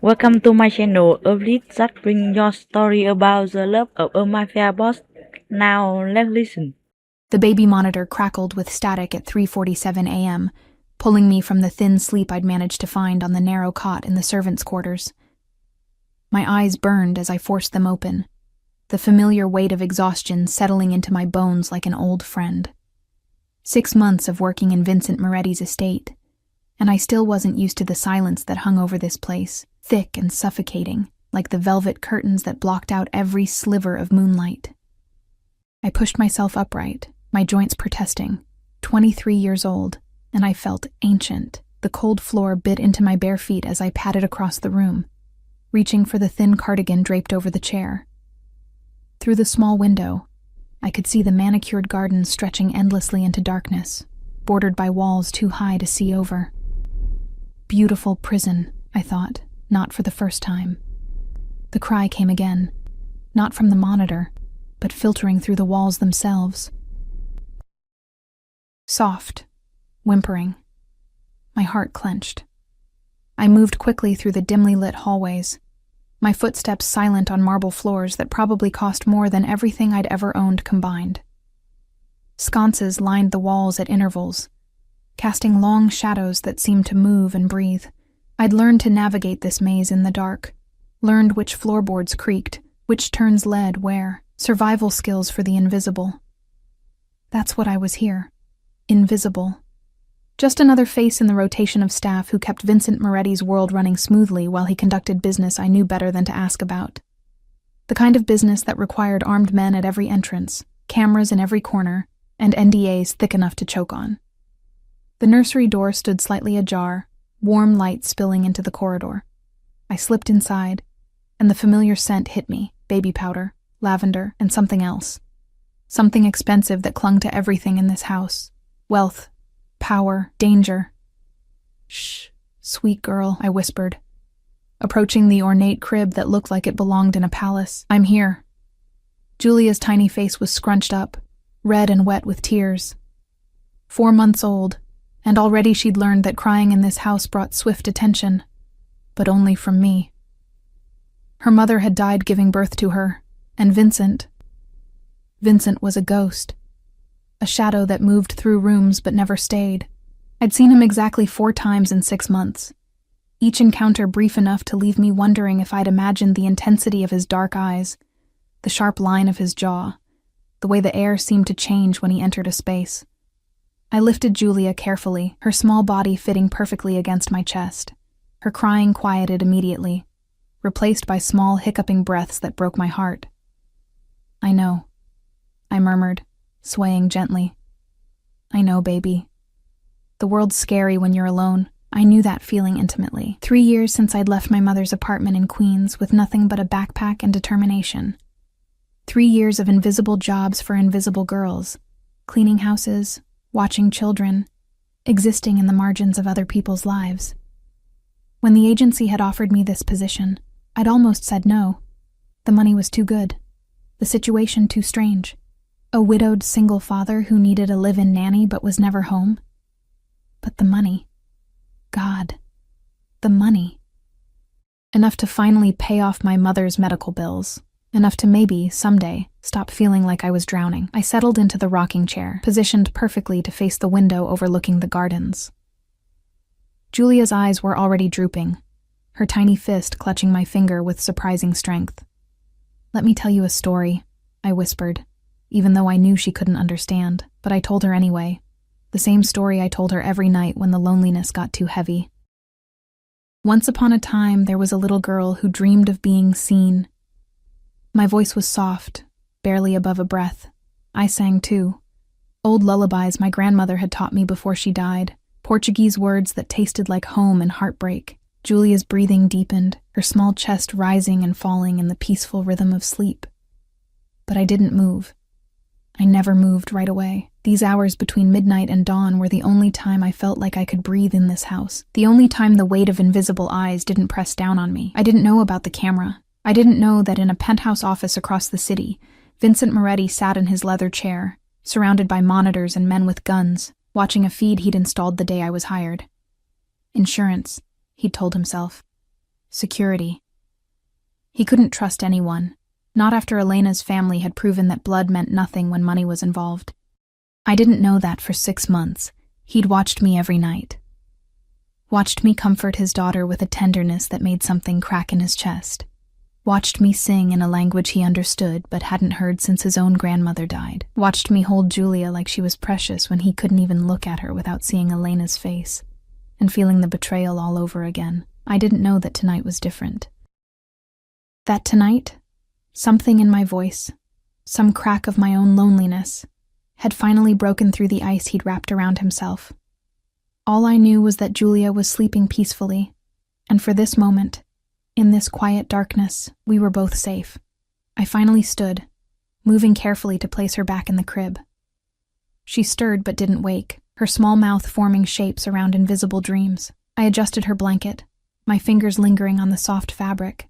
Welcome to my channel, a list that brings your story about the love of a mafia boss. Now let's listen. The baby monitor crackled with static at 3:47 a.m., pulling me from the thin sleep I'd managed to find on the narrow cot in the servants' quarters. My eyes burned as I forced them open, the familiar weight of exhaustion settling into my bones like an old friend. 6 months of working in Vincent Moretti's estate, and I still wasn't used to the silence that hung over this place, thick and suffocating, like the velvet curtains that blocked out every sliver of moonlight. I pushed myself upright, my joints protesting. 23 years old, and I felt ancient. The cold floor bit into my bare feet as I padded across the room, reaching for the thin cardigan draped over the chair. Through the small window, I could see the manicured garden stretching endlessly into darkness, bordered by walls too high to see over. Beautiful prison, I thought, not for the first time. The cry came again, not from the monitor, but filtering through the walls themselves. Soft, whimpering. My heart clenched. I moved quickly through the dimly lit hallways, my footsteps silent on marble floors that probably cost more than everything I'd ever owned combined. Sconces lined the walls at intervals, casting long shadows that seemed to move and breathe. I'd learned to navigate this maze in the dark, learned which floorboards creaked, which turns led where, survival skills for the invisible. That's what I was here. Invisible. Just another face in the rotation of staff who kept Vincent Moretti's world running smoothly while he conducted business I knew better than to ask about. The kind of business that required armed men at every entrance, cameras in every corner, and NDAs thick enough to choke on. The nursery door stood slightly ajar, warm light spilling into the corridor. I slipped inside, and the familiar scent hit me, baby powder, lavender, and something else. Something expensive that clung to everything in this house. Wealth, power, danger. Shh, sweet girl, I whispered, approaching the ornate crib that looked like it belonged in a palace. I'm here. Julia's tiny face was scrunched up, red and wet with tears. 4 months old, and already she'd learned that crying in this house brought swift attention, but only from me. Her mother had died giving birth to her, and Vincent was a ghost. A shadow that moved through rooms but never stayed. I'd seen him exactly 4 times in 6 months, each encounter brief enough to leave me wondering if I'd imagined the intensity of his dark eyes, the sharp line of his jaw, the way the air seemed to change when he entered a space. I lifted Julia carefully, her small body fitting perfectly against my chest. Her crying quieted immediately, replaced by small hiccuping breaths that broke my heart. I know, I murmured, swaying gently. I know, baby. The world's scary when you're alone. I knew that feeling intimately. 3 years since I'd left my mother's apartment in Queens with nothing but a backpack and determination. 3 years of invisible jobs for invisible girls, cleaning houses, watching children, existing in the margins of other people's lives. When the agency had offered me this position, I'd almost said no. The money was too good. The situation too strange. A widowed single father who needed a live-in nanny but was never home. But the money. God. The money. Enough to finally pay off my mother's medical bills. Enough to maybe, someday, stop feeling like I was drowning. I settled into the rocking chair, positioned perfectly to face the window overlooking the gardens. Julia's eyes were already drooping, her tiny fist clutching my finger with surprising strength. Let me tell you a story, I whispered, even though I knew she couldn't understand, but I told her anyway. The same story I told her every night when the loneliness got too heavy. Once upon a time, there was a little girl who dreamed of being seen. My voice was soft, barely above a breath. I sang too. Old lullabies my grandmother had taught me before she died, Portuguese words that tasted like home and heartbreak. Julia's breathing deepened, her small chest rising and falling in the peaceful rhythm of sleep. But I didn't move. I never moved right away. These hours between midnight and dawn were the only time I felt like I could breathe in this house. The only time the weight of invisible eyes didn't press down on me. I didn't know about the camera. I didn't know that in a penthouse office across the city, Vincent Moretti sat in his leather chair, surrounded by monitors and men with guns, watching a feed he'd installed the day I was hired. Insurance, he'd told himself. security. He couldn't trust anyone, not after Elena's family had proven that blood meant nothing when money was involved. I didn't know that for 6 months. He'd watched me every night. Watched me comfort his daughter with a tenderness that made something crack in his chest. Watched me sing in a language he understood but hadn't heard since his own grandmother died. Watched me hold Julia like she was precious when he couldn't even look at her without seeing Elena's face and feeling the betrayal all over again. I didn't know that tonight was different. That tonight, something in my voice, some crack of my own loneliness, had finally broken through the ice he'd wrapped around himself. All I knew was that Julia was sleeping peacefully, and for this moment, in this quiet darkness, we were both safe. I finally stood, moving carefully to place her back in the crib. She stirred but didn't wake, her small mouth forming shapes around invisible dreams. I adjusted her blanket, my fingers lingering on the soft fabric.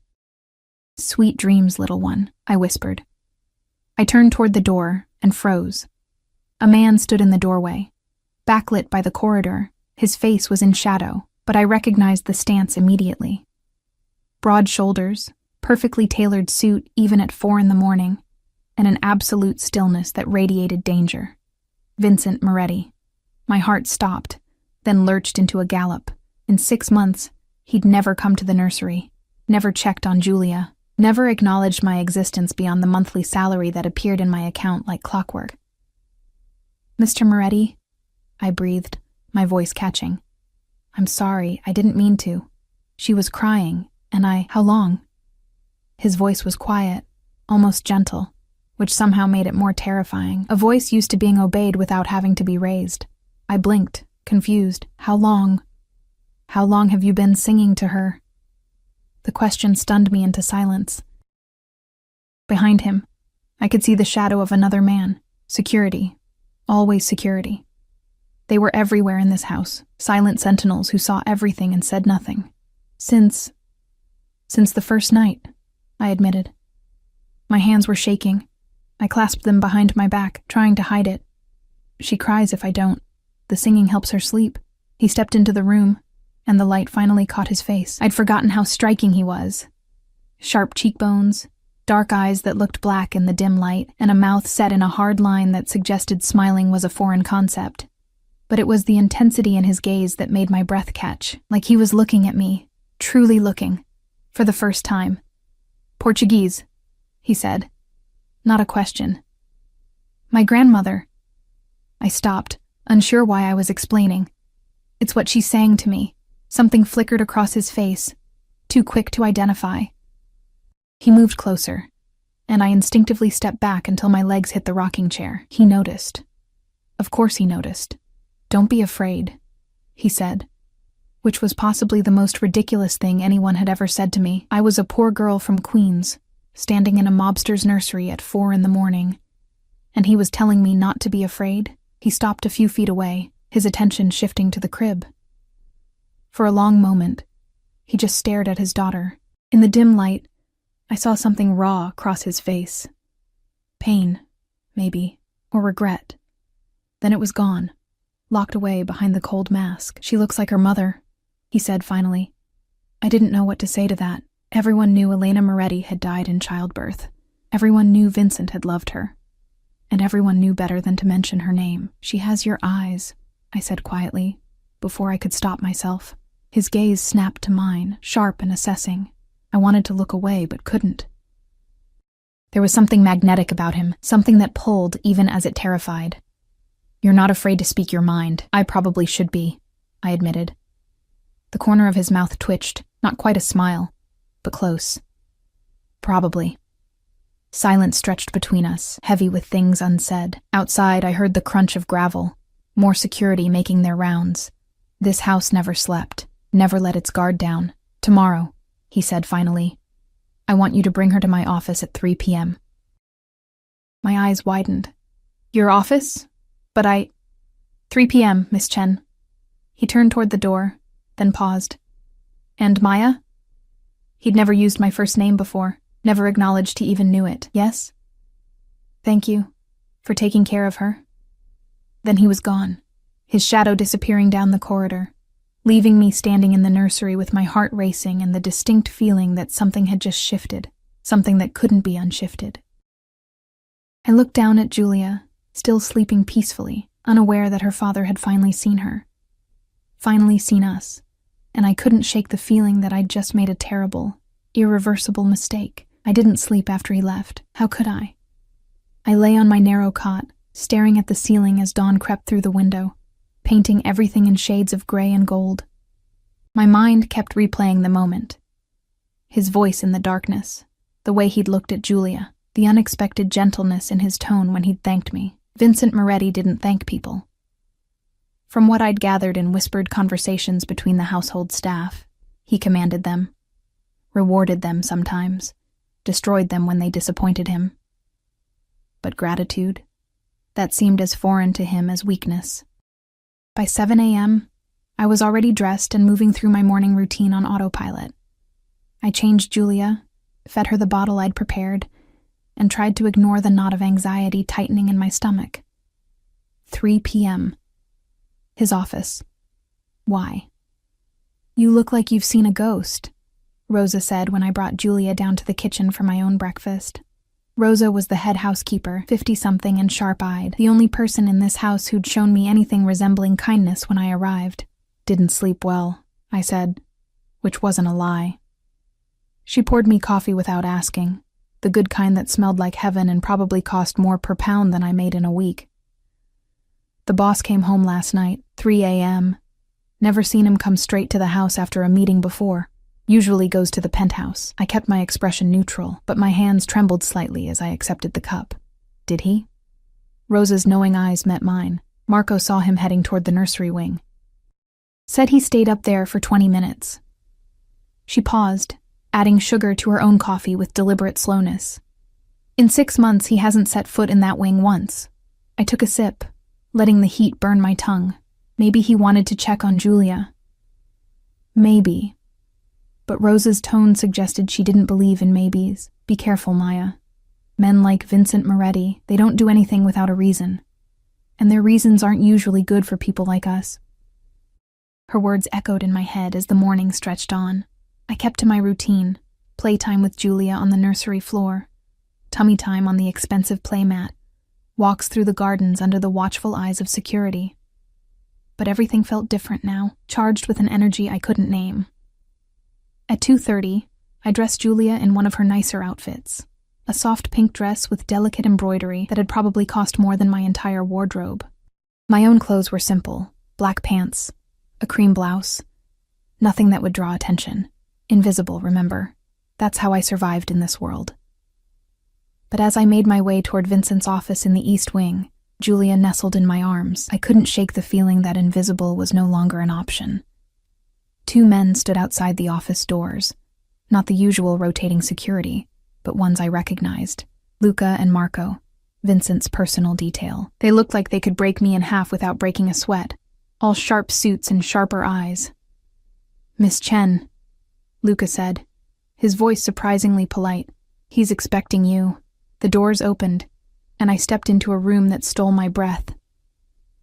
"Sweet dreams, little one," I whispered. I turned toward the door and froze. A man stood in the doorway. Backlit by the corridor, his face was in shadow, but I recognized the stance immediately. Broad shoulders, perfectly tailored suit even at 4 a.m, and an absolute stillness that radiated danger. Vincent Moretti. My heart stopped, then lurched into a gallop. In 6 months, he'd never come to the nursery, never checked on Julia, never acknowledged my existence beyond the monthly salary that appeared in my account like clockwork. "Mr. Moretti," I breathed, my voice catching. "I'm sorry, I didn't mean to." She was crying, and "How long?" His voice was quiet, almost gentle, which somehow made it more terrifying. A voice used to being obeyed without having to be raised. I blinked, confused. "How long? How long have you been singing to her?" The question stunned me into silence. Behind him, I could see the shadow of another man. Security. Always security. They were everywhere in this house, silent sentinels who saw everything and said nothing. Since the first night," I admitted. My hands were shaking. I clasped them behind my back, trying to hide it. "She cries if I don't. The singing helps her sleep." He stepped into the room, and the light finally caught his face. I'd forgotten how striking he was. Sharp cheekbones, dark eyes that looked black in the dim light, and a mouth set in a hard line that suggested smiling was a foreign concept. But it was the intensity in his gaze that made my breath catch, like he was looking at me, truly looking, for the first time. "Portuguese," he said. Not a question. "My grandmother." I stopped, unsure why I was explaining. "It's what she sang to me." Something flickered across his face, too quick to identify. He moved closer, and I instinctively stepped back until my legs hit the rocking chair. He noticed. Of course he noticed. "Don't be afraid," he said, which was possibly the most ridiculous thing anyone had ever said to me. I was a poor girl from Queens, standing in a mobster's nursery at 4 a.m, and he was telling me not to be afraid. He stopped a few feet away, his attention shifting to the crib. For a long moment, he just stared at his daughter. In the dim light, I saw something raw cross his face. Pain, maybe, or regret. Then it was gone, locked away behind the cold mask. "She looks like her mother," he said finally. I didn't know what to say to that. Everyone knew Elena Moretti had died in childbirth. Everyone knew Vincent had loved her. And everyone knew better than to mention her name. "She has your eyes," I said quietly, before I could stop myself. His gaze snapped to mine, sharp and assessing. I wanted to look away, but couldn't. There was something magnetic about him, something that pulled even as it terrified. "You're not afraid to speak your mind. I probably should be," I admitted. The corner of his mouth twitched, not quite a smile, but close. "Probably." Silence stretched between us, heavy with things unsaid. Outside, I heard the crunch of gravel, more security making their rounds. This house never slept, never let its guard down. "Tomorrow," he said finally. "I want you to bring her to my office at 3 p.m. My eyes widened. "Your office? But 3 p.m., Miss Chen." He turned toward the door, then paused. "And Maya?" He'd never used my first name before, never acknowledged he even knew it. "Yes?" "Thank you for taking care of her." Then he was gone, his shadow disappearing down the corridor, leaving me standing in the nursery with my heart racing and the distinct feeling that something had just shifted, something that couldn't be unshifted. I looked down at Julia, still sleeping peacefully, unaware that her father had finally seen her. Finally seen us, and I couldn't shake the feeling that I'd just made a terrible, irreversible mistake. I didn't sleep after he left. How could I? I lay on my narrow cot, staring at the ceiling as dawn crept through the window, painting everything in shades of gray and gold. My mind kept replaying the moment. His voice in the darkness, the way he'd looked at Julia, the unexpected gentleness in his tone when he'd thanked me. Vincent Moretti didn't thank people. From what I'd gathered in whispered conversations between the household staff, he commanded them, rewarded them sometimes, destroyed them when they disappointed him. But gratitude? That seemed as foreign to him as weakness. By 7 a.m., I was already dressed and moving through my morning routine on autopilot. I changed Julia, fed her the bottle I'd prepared, and tried to ignore the knot of anxiety tightening in my stomach. 3 p.m. His office. Why? "You look like you've seen a ghost," Rosa said when I brought Julia down to the kitchen for my own breakfast. Rosa was the head housekeeper, 50-something and sharp-eyed, the only person in this house who'd shown me anything resembling kindness when I arrived. "Didn't sleep well," I said, which wasn't a lie. She poured me coffee without asking, the good kind that smelled like heaven and probably cost more per pound than I made in a week. "The boss came home last night, 3 a.m. Never seen him come straight to the house after a meeting before. Usually goes to the penthouse." I kept my expression neutral, but my hands trembled slightly as I accepted the cup. "Did he?" Rosa's knowing eyes met mine. "Marco saw him heading toward the nursery wing. Said he stayed up there for 20 minutes. She paused, adding sugar to her own coffee with deliberate slowness. "In 6 months, he hasn't set foot in that wing once." I took a sip, letting the heat burn my tongue. Maybe he wanted to check on Julia. Maybe. But Rosa's tone suggested she didn't believe in maybes. "Be careful, Maya. Men like Vincent Moretti, they don't do anything without a reason. And their reasons aren't usually good for people like us." Her words echoed in my head as the morning stretched on. I kept to my routine, playtime with Julia on the nursery floor, tummy time on the expensive playmat, walks through the gardens under the watchful eyes of security. But everything felt different now, charged with an energy I couldn't name. At 2:30, I dressed Julia in one of her nicer outfits, a soft pink dress with delicate embroidery that had probably cost more than my entire wardrobe. My own clothes were simple, black pants, a cream blouse, nothing that would draw attention. Invisible, remember? That's how I survived in this world. But as I made my way toward Vincent's office in the East Wing, Julia nestled in my arms. I couldn't shake the feeling that invisible was no longer an option. 2 men stood outside the office doors, not the usual rotating security, but ones I recognized. Luca and Marco, Vincent's personal detail. They looked like they could break me in half without breaking a sweat, all sharp suits and sharper eyes. "Miss Chen," Luca said, his voice surprisingly polite. "He's expecting you." The doors opened, and I stepped into a room that stole my breath.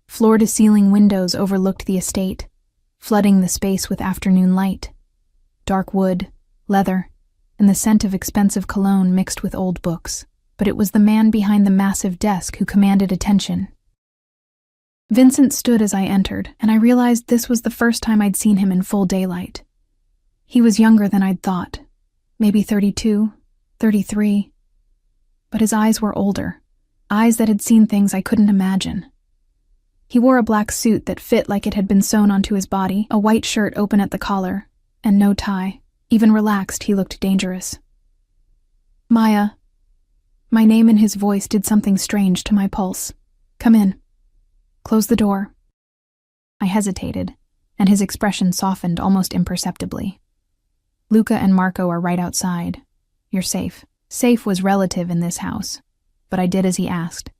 Floor-to-ceiling windows overlooked the estate, flooding the space with afternoon light. Dark wood, leather, and the scent of expensive cologne mixed with old books. But it was the man behind the massive desk who commanded attention. Vincent stood as I entered, and I realized this was the first time I'd seen him in full daylight. He was younger than I'd thought, maybe 32, 33. But his eyes were older, eyes that had seen things I couldn't imagine. He wore a black suit that fit like it had been sewn onto his body, a white shirt open at the collar, and no tie. Even relaxed, he looked dangerous. "Maya." My name and his voice did something strange to my pulse. "Come in. Close the door." I hesitated, and his expression softened almost imperceptibly. "Luca and Marco are right outside. You're safe." Safe was relative in this house, but I did as he asked.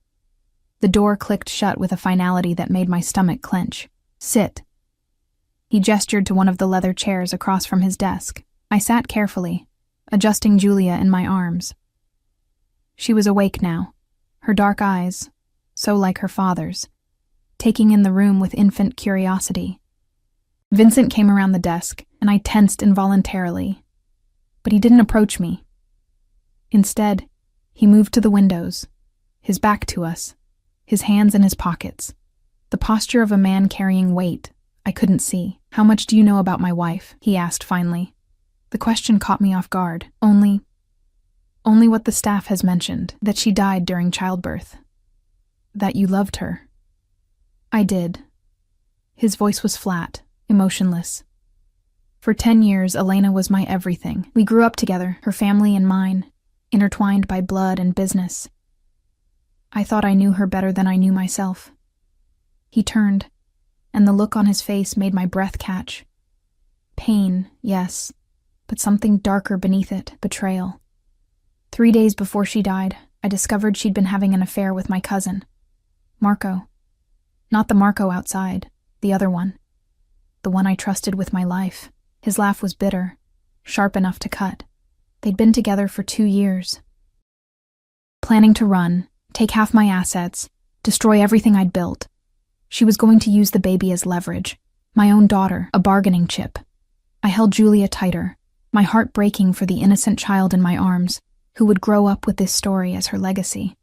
The door clicked shut with a finality that made my stomach clench. "Sit." He gestured to one of the leather chairs across from his desk. I sat carefully, adjusting Julia in my arms. She was awake now, her dark eyes, so like her father's, taking in the room with infant curiosity. Vincent came around the desk, and I tensed involuntarily. But he didn't approach me. Instead, he moved to the windows, his back to us, his hands in his pockets. The posture of a man carrying weight I couldn't see. "How much do you know about my wife?" he asked finally. The question caught me off guard. Only what the staff has mentioned, that she died during childbirth. That you loved her. I did. His voice was flat, emotionless. For 10 years, Elena was my everything. We grew up together, her family and mine, intertwined by blood and business. I thought I knew her better than I knew myself. He turned, and the look on his face made my breath catch. Pain, yes, but something darker beneath it, betrayal. 3 days before she died, I discovered she'd been having an affair with my cousin, Marco. Not the Marco outside, the other one. The one I trusted with my life. His laugh was bitter, sharp enough to cut. They'd been together for 2 years. Planning to run, take half my assets, destroy everything I'd built. She was going to use the baby as leverage. My own daughter, a bargaining chip. I held Julia tighter, my heart breaking for the innocent child in my arms, who would grow up with this story as her legacy.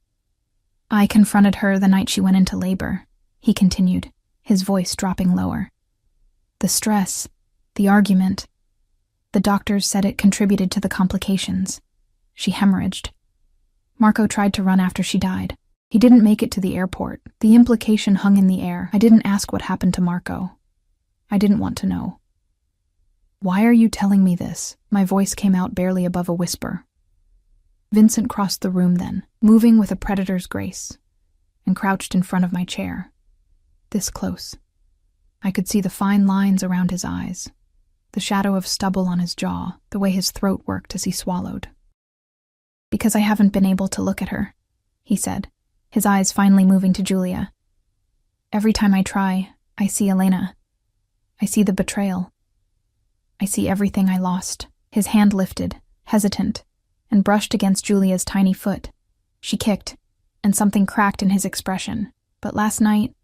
I confronted her the night she went into labor, he continued, his voice dropping lower. The stress, the argument. The doctors said it contributed to the complications. She hemorrhaged. Marco tried to run after she died. He didn't make it to the airport. The implication hung in the air. I didn't ask what happened to Marco. I didn't want to know. "Why are you telling me this?" My voice came out barely above a whisper. Vincent crossed the room then, moving with a predator's grace, and crouched in front of my chair. This close. I could see the fine lines around his eyes, the shadow of stubble on his jaw, the way his throat worked as he swallowed. "Because I haven't been able to look at her," he said, his eyes finally moving to Julia. "Every time I try, I see Elena. I see the betrayal. I see everything I lost." His hand lifted, hesitant, and brushed against Julia's tiny foot. She kicked, and something cracked in his expression. "But last night,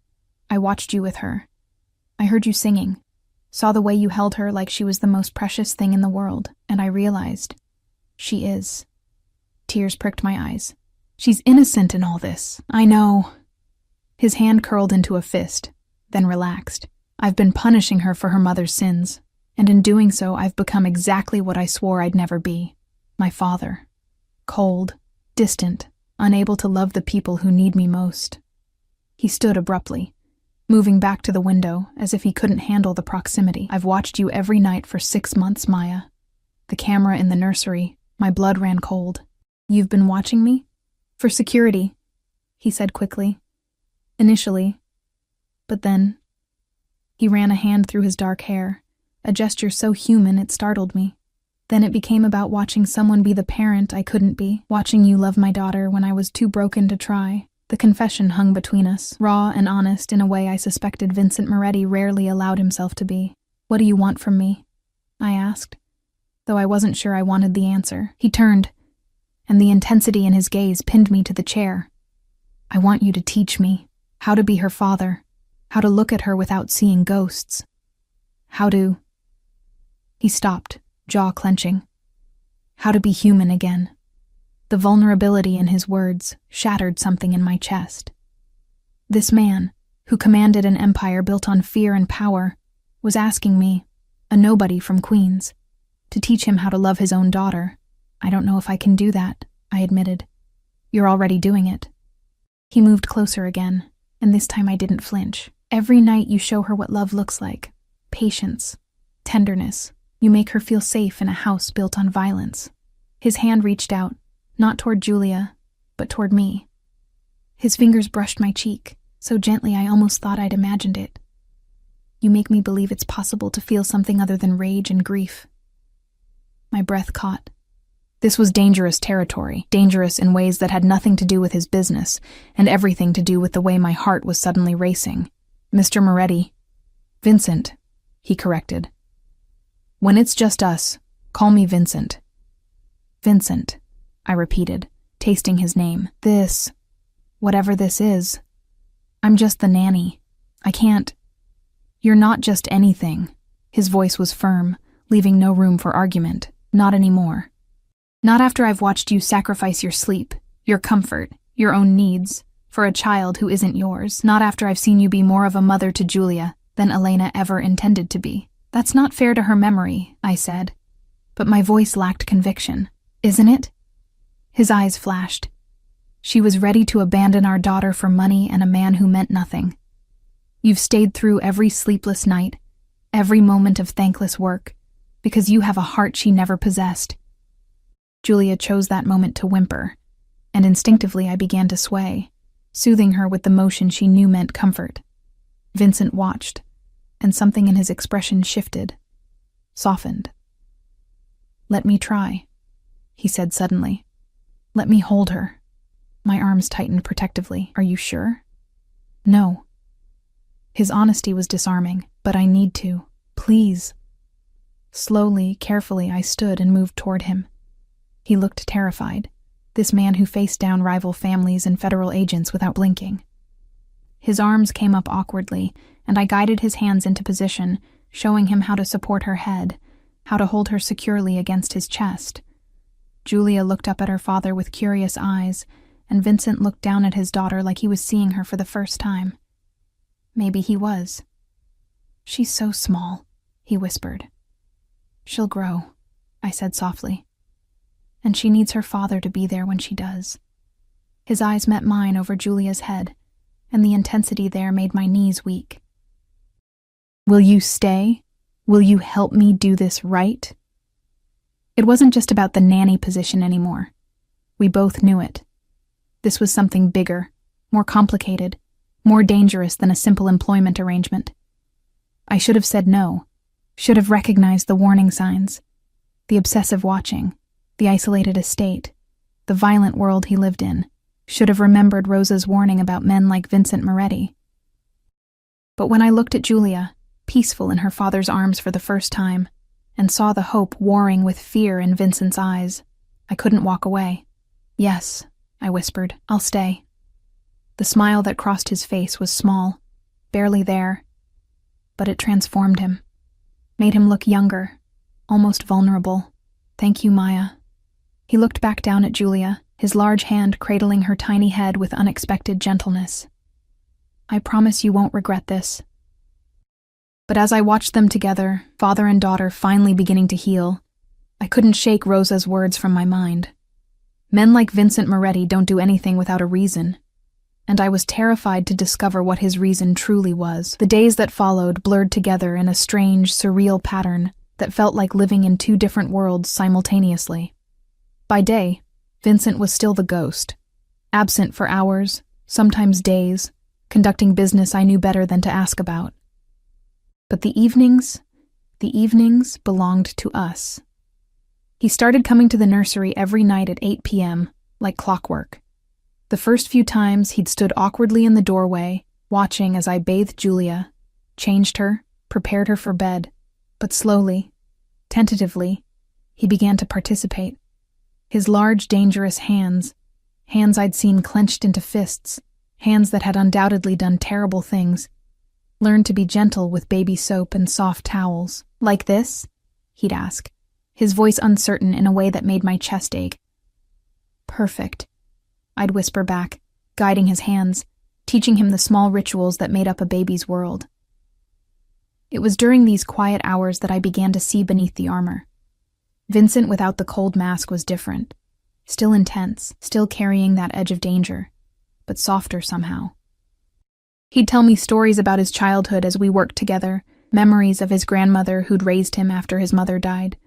I watched you with her. I heard you singing, saw the way you held her like she was the most precious thing in the world, and I realized, she is." Tears pricked my eyes. "She's innocent in all this. I know." His hand curled into a fist, then relaxed. "I've been punishing her for her mother's sins, and in doing so I've become exactly what I swore I'd never be. My father. Cold, distant, unable to love the people who need me most." He stood abruptly, moving back to the window as if he couldn't handle the proximity. "I've watched you every night for 6 months, Maya. The camera in the nursery, my blood ran cold." "You've been watching me?" "For security," he said quickly. "Initially. But then..." He ran a hand through his dark hair, a gesture so human it startled me. "Then it became about watching someone be the parent I couldn't be, watching you love my daughter when I was too broken to try." The confession hung between us, raw and honest in a way I suspected Vincent Moretti rarely allowed himself to be. "What do you want from me?" I asked, though I wasn't sure I wanted the answer. He turned, and the intensity in his gaze pinned me to the chair. "I want you to teach me how to be her father, how to look at her without seeing ghosts. How to..." He stopped, jaw clenching. "How to be human again." The vulnerability in his words shattered something in my chest. This man, who commanded an empire built on fear and power, was asking me, a nobody from Queens, to teach him how to love his own daughter. "I don't know if I can do that," I admitted. "You're already doing it." He moved closer again, and this time I didn't flinch. "Every night you show her what love looks like. Patience, tenderness. You make her feel safe in a house built on violence." His hand reached out, not toward Julia, but toward me. His fingers brushed my cheek, so gently I almost thought I'd imagined it. "You make me believe it's possible to feel something other than rage and grief." My breath caught. This was dangerous territory, dangerous in ways that had nothing to do with his business, and everything to do with the way my heart was suddenly racing. "Mr. Moretti." "Vincent," he corrected. "When it's just us, call me Vincent." "Vincent," I repeated, tasting his name. "This, whatever this is, I'm just the nanny. I can't..." "You're not just anything," His voice was firm, leaving no room for argument. Not anymore. Not after I've watched you sacrifice your sleep, your comfort, your own needs, for a child who isn't yours. Not after I've seen you be more of a mother to Julia than Elena ever intended to be. That's not fair to her memory, I said. But my voice lacked conviction. Isn't it? His eyes flashed. She was ready to abandon our daughter for money and a man who meant nothing. You've stayed through every sleepless night, every moment of thankless work, because you have a heart she never possessed. Julia chose that moment to whimper, and instinctively I began to sway, soothing her with the motion she knew meant comfort. Vincent watched, and something in his expression shifted, softened. "Let me try," he said suddenly. "Let me hold her." My arms tightened protectively. "Are you sure?" "No." His honesty was disarming. "But I need to. Please." Slowly, carefully, I stood and moved toward him. He looked terrified, this man who faced down rival families and federal agents without blinking. His arms came up awkwardly, and I guided his hands into position, showing him how to support her head, how to hold her securely against his chest. Julia looked up at her father with curious eyes, and Vincent looked down at his daughter like he was seeing her for the first time. Maybe he was. "She's so small," he whispered. "She'll grow," I said softly. "And she needs her father to be there when she does." His eyes met mine over Julia's head, and the intensity there made my knees weak. "Will you stay? Will you help me do this right?" It wasn't just about the nanny position anymore. We both knew it. This was something bigger, more complicated, more dangerous than a simple employment arrangement. I should have said no, should have recognized the warning signs, the obsessive watching, the isolated estate, the violent world he lived in, should have remembered Rosa's warning about men like Vincent Moretti. But when I looked at Julia, peaceful in her father's arms for the first time, and saw the hope warring with fear in Vincent's eyes, I couldn't walk away. "Yes," I whispered, "I'll stay." The smile that crossed his face was small, barely there, but it transformed him, made him look younger, almost vulnerable. "Thank you, Maya." He looked back down at Julia, his large hand cradling her tiny head with unexpected gentleness. "I promise you won't regret this." But as I watched them together, father and daughter finally beginning to heal, I couldn't shake Rosa's words from my mind. Men like Vincent Moretti don't do anything without a reason, and I was terrified to discover what his reason truly was. The days that followed blurred together in a strange, surreal pattern that felt like living in two different worlds simultaneously. By day, Vincent was still the ghost, absent for hours, sometimes days, conducting business I knew better than to ask about. But the evenings belonged to us. He started coming to the nursery every night at 8 p.m., like clockwork. The first few times he'd stood awkwardly in the doorway, watching as I bathed Julia, changed her, prepared her for bed, but slowly, tentatively, he began to participate. His large, dangerous hands I'd seen clenched into fists, hands that had undoubtedly done terrible things, learned to be gentle with baby soap and soft towels. "Like this?" he'd ask, his voice uncertain in a way that made my chest ache. "Perfect," I'd whisper back, guiding his hands, teaching him the small rituals that made up a baby's world. It was during these quiet hours that I began to see beneath the armor. Vincent without the cold mask was different, still intense, still carrying that edge of danger, but softer somehow. He'd tell me stories about his childhood as we worked together, memories of his grandmother who'd raised him after his mother died.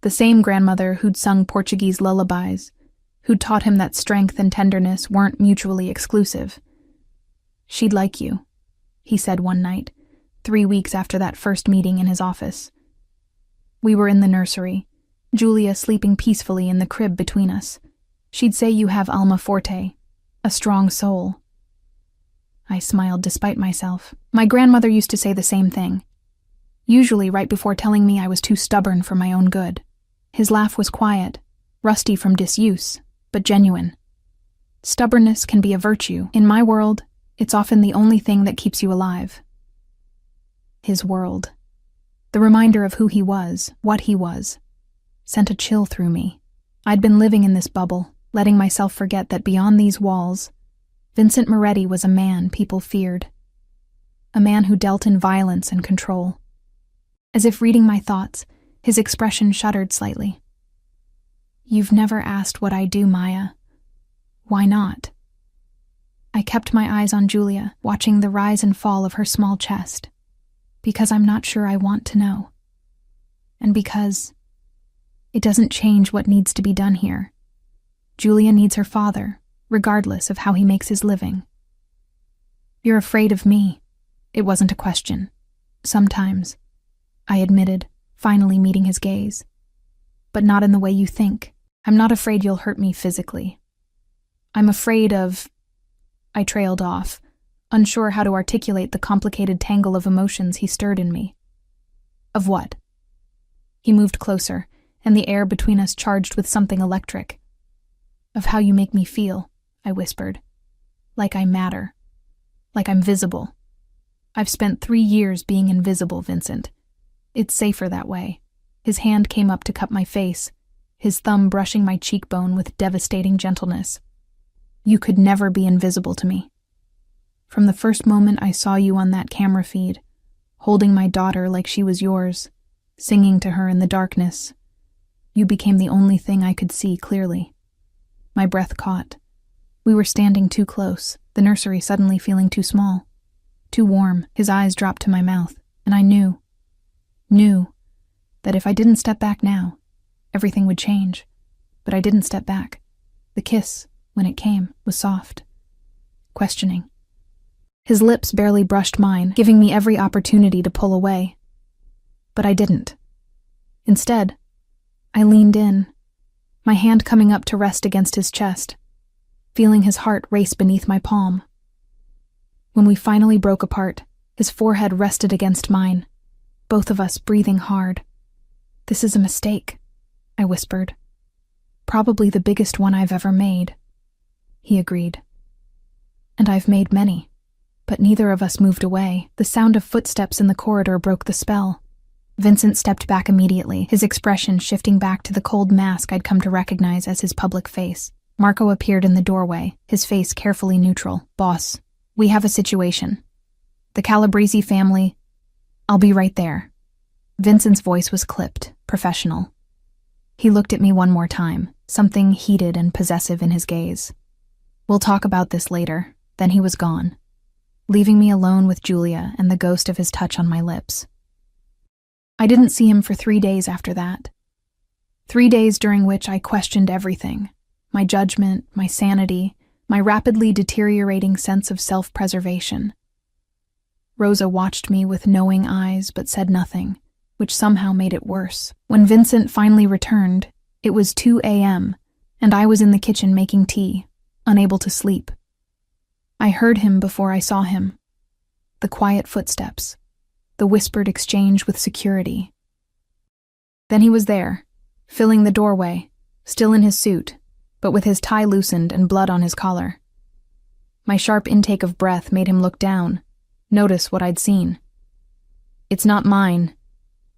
The same grandmother who'd sung Portuguese lullabies, who'd taught him that strength and tenderness weren't mutually exclusive. "She'd like you," he said one night, 3 weeks after that first meeting in his office. We were in the nursery, Julia sleeping peacefully in the crib between us. "She'd say you have alma forte, a strong soul." I smiled despite myself. My grandmother used to say the same thing, usually right before telling me I was too stubborn for my own good. His laugh was quiet, rusty from disuse, but genuine. Stubbornness can be a virtue. In my world, it's often the only thing that keeps you alive. His world. The reminder of who he was, what he was, sent a chill through me. I'd been living in this bubble, letting myself forget that beyond these walls, Vincent Moretti was a man people feared. A man who dealt in violence and control. As if reading my thoughts, his expression shuddered slightly. "You've never asked what I do, Maya. Why not?" I kept my eyes on Julia, watching the rise and fall of her small chest. Because I'm not sure I want to know. And because it doesn't change what needs to be done here. Julia needs her father, regardless of how he makes his living. "You're afraid of me." It wasn't a question. "Sometimes," I admitted, finally meeting his gaze. "But not in the way you think. I'm not afraid you'll hurt me physically. I'm afraid of—" I trailed off, unsure how to articulate the complicated tangle of emotions he stirred in me. "Of what?" He moved closer, and the air between us charged with something electric. "Of how you make me feel," I whispered. "Like I matter. Like I'm visible. I've spent 3 years being invisible, Vincent. It's safer that way." His hand came up to cup my face, his thumb brushing my cheekbone with devastating gentleness. "You could never be invisible to me. From the first moment I saw you on that camera feed, holding my daughter like she was yours, singing to her in the darkness, you became the only thing I could see clearly." My breath caught. We were standing too close, the nursery suddenly feeling too small, too warm. His eyes dropped to my mouth, and I knew that if I didn't step back now, everything would change. But I didn't step back. The kiss, when it came, was soft, questioning. His lips barely brushed mine, giving me every opportunity to pull away. But I didn't. Instead, I leaned in, my hand coming up to rest against his chest, feeling his heart race beneath my palm. When we finally broke apart, his forehead rested against mine, both of us breathing hard. "This is a mistake," I whispered. "Probably the biggest one I've ever made." He agreed. "And I've made many." But neither of us moved away. The sound of footsteps in the corridor broke the spell. Vincent stepped back immediately, his expression shifting back to the cold mask I'd come to recognize as his public face. Marco appeared in the doorway, his face carefully neutral. "Boss, we have a situation. The Calabrese family—" "I'll be right there." Vincent's voice was clipped, professional. He looked at me one more time, something heated and possessive in his gaze. "We'll talk about this later." Then he was gone, leaving me alone with Julia and the ghost of his touch on my lips. I didn't see him for 3 days after that. 3 days during which I questioned everything. My judgment, my sanity, my rapidly deteriorating sense of self-preservation. Rosa watched me with knowing eyes but said nothing, which somehow made it worse. When Vincent finally returned, it was 2 a.m., and I was in the kitchen making tea, unable to sleep. I heard him before I saw him. The quiet footsteps, the whispered exchange with security. Then he was there, filling the doorway, still in his suit, but with his tie loosened and blood on his collar. My sharp intake of breath made him look down, notice what I'd seen. "It's not mine,"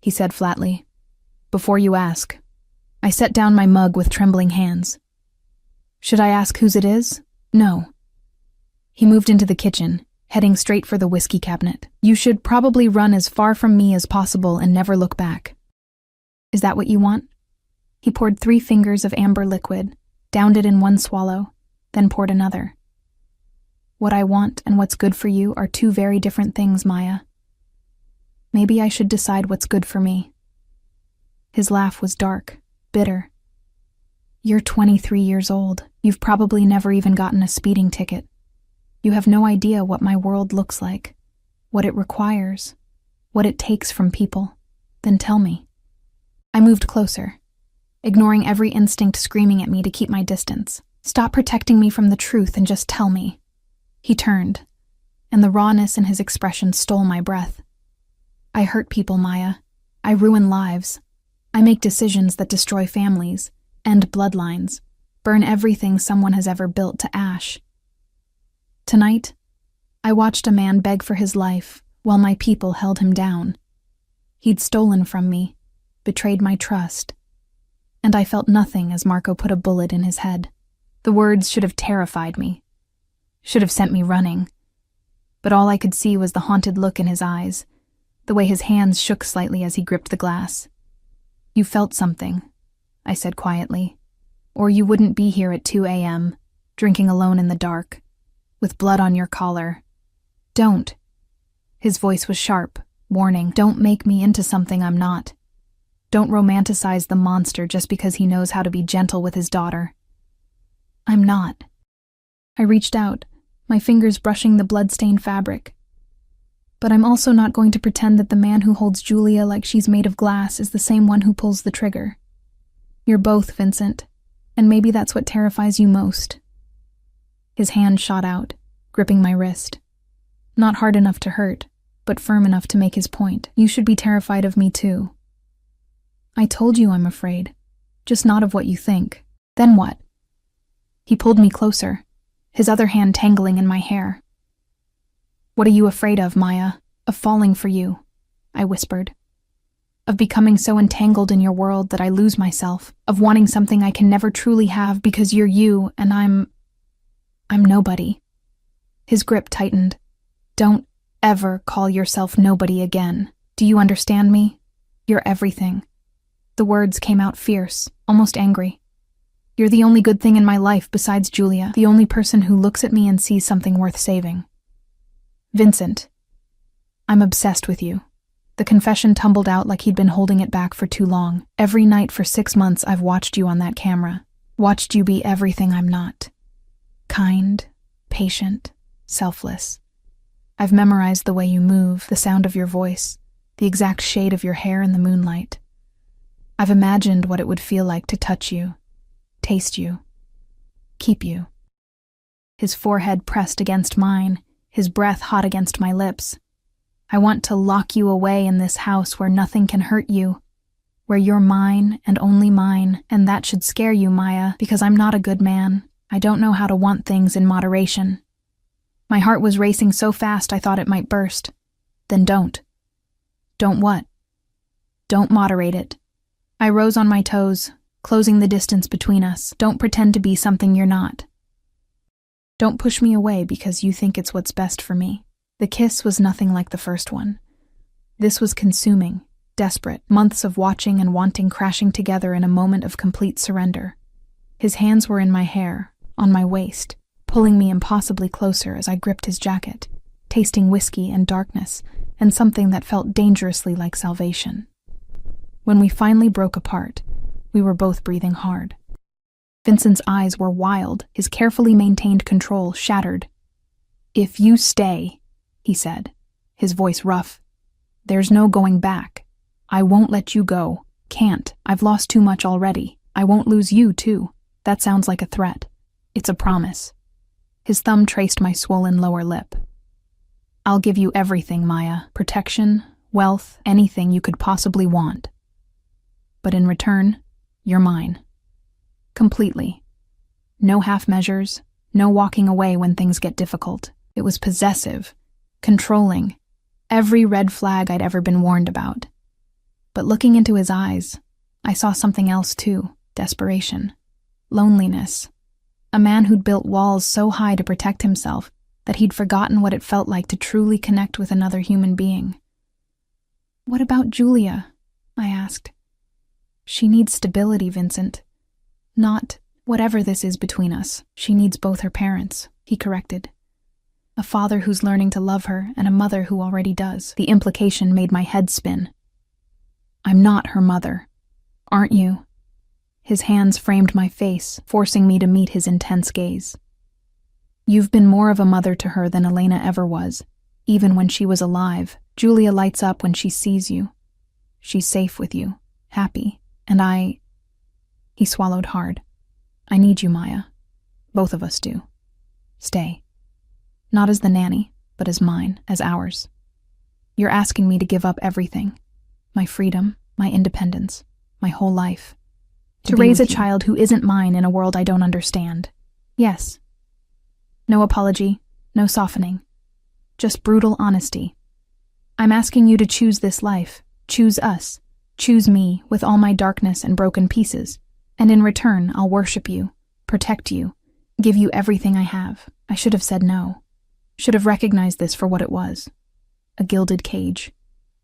he said flatly. "Before you ask." I set down my mug with trembling hands. "Should I ask whose it is?" "No." He moved into the kitchen, heading straight for the whiskey cabinet. "You should probably run as far from me as possible and never look back." "Is that what you want?" He poured 3 fingers of amber liquid, downed it in one swallow, then poured another. "What I want and what's good for you are 2 very different things, Maya. Maybe I should decide what's good for me." His laugh was dark, bitter. "You're 23 years old. You've probably never even gotten a speeding ticket. You have no idea what my world looks like, what it requires, what it takes from people. Then tell me." I moved closer, ignoring every instinct screaming at me to keep my distance. "Stop protecting me from the truth and just tell me." He turned, and the rawness in his expression stole my breath. "I hurt people, Maya. I ruin lives. I make decisions that destroy families, end bloodlines, burn everything someone has ever built to ash. Tonight, I watched a man beg for his life while my people held him down. He'd stolen from me, betrayed my trust. And I felt nothing as Marco put a bullet in his head. The words should have terrified me, should have sent me running. But all I could see was the haunted look in his eyes, the way his hands shook slightly as he gripped the glass. You felt something, I said quietly, or you wouldn't be here at 2 a.m., drinking alone in the dark, with blood on your collar. Don't. His voice was sharp, warning. Don't make me into something I'm not. Don't romanticize the monster just because he knows how to be gentle with his daughter. I'm not. I reached out, my fingers brushing the blood-stained fabric. But I'm also not going to pretend that the man who holds Julia like she's made of glass is the same one who pulls the trigger. You're both, Vincent, and maybe that's what terrifies you most. His hand shot out, gripping my wrist. Not hard enough to hurt, but firm enough to make his point. You should be terrified of me too. I told you I'm afraid, just not of what you think. Then what? He pulled me closer, his other hand tangling in my hair. What are you afraid of, Maya? Of falling for you, I whispered. Of becoming so entangled in your world that I lose myself, of wanting something I can never truly have because you're you and I'm nobody. His grip tightened. Don't ever call yourself nobody again. Do you understand me? You're everything. The words came out fierce, almost angry. You're the only good thing in my life besides Julia, the only person who looks at me and sees something worth saving. Vincent, I'm obsessed with you. The confession tumbled out like he'd been holding it back for too long. Every night for 6 months I've watched you on that camera, watched you be everything I'm not. Kind, patient, selfless. I've memorized the way you move, the sound of your voice, the exact shade of your hair in the moonlight. I've imagined what it would feel like to touch you, taste you, keep you. His forehead pressed against mine, his breath hot against my lips. I want to lock you away in this house where nothing can hurt you, where you're mine and only mine, and that should scare you, Maya, because I'm not a good man. I don't know how to want things in moderation. My heart was racing so fast I thought it might burst. Then don't. Don't what? Don't moderate it. I rose on my toes, closing the distance between us. Don't pretend to be something you're not. Don't push me away because you think it's what's best for me. The kiss was nothing like the first one. This was consuming, desperate, months of watching and wanting crashing together in a moment of complete surrender. His hands were in my hair, on my waist, pulling me impossibly closer as I gripped his jacket, tasting whiskey and darkness, and something that felt dangerously like salvation. When we finally broke apart, we were both breathing hard. Vincent's eyes were wild, his carefully maintained control shattered. If you stay, he said, his voice rough, there's no going back. I won't let you go. Can't. I've lost too much already. I won't lose you, too. That sounds like a threat. It's a promise. His thumb traced my swollen lower lip. I'll give you everything, Maya. Protection, wealth, anything you could possibly want. But in return, you're mine. Completely. No half measures, no walking away when things get difficult. It was possessive, controlling, every red flag I'd ever been warned about. But looking into his eyes, I saw something else too, desperation, loneliness. A man who'd built walls so high to protect himself that he'd forgotten what it felt like to truly connect with another human being. What about Julia? I asked. She needs stability, Vincent. Not whatever this is between us. She needs both her parents, he corrected. A father who's learning to love her and a mother who already does. The implication made my head spin. I'm not her mother. Aren't you? His hands framed my face, forcing me to meet his intense gaze. You've been more of a mother to her than Elena ever was, even when she was alive. Julia lights up when she sees you. She's safe with you, happy, and He swallowed hard. I need you, Maya. Both of us do. Stay. Not as the nanny, but as mine, as ours. You're asking me to give up everything. My freedom, my independence, my whole life. To raise a child who isn't mine in a world I don't understand. Yes. No apology, no softening. Just brutal honesty. I'm asking you to choose this life, Choose us. Choose me with all my darkness and broken pieces. And in return, I'll worship you, protect you, give you everything I have. I should have said no. Should have recognized this for what it was. A gilded cage,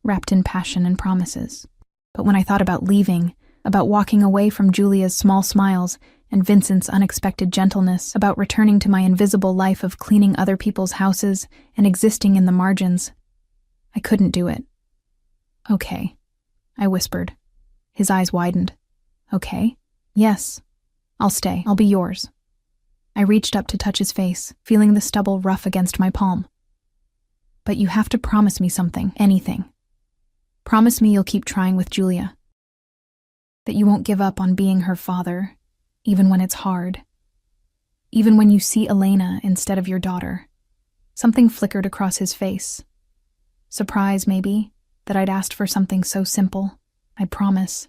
wrapped in passion and promises. But when I thought about leaving, about walking away from Julia's small smiles and Vincent's unexpected gentleness, about returning to my invisible life of cleaning other people's houses and existing in the margins, I couldn't do it. Okay, I whispered. His eyes widened. Okay? Yes. I'll stay. I'll be yours. I reached up to touch his face, feeling the stubble rough against my palm. But you have to promise me something, anything. Promise me you'll keep trying with Julia. That you won't give up on being her father, even when it's hard. Even when you see Elena instead of your daughter. Something flickered across his face. Surprise, maybe, that I'd asked for something so simple. I promise.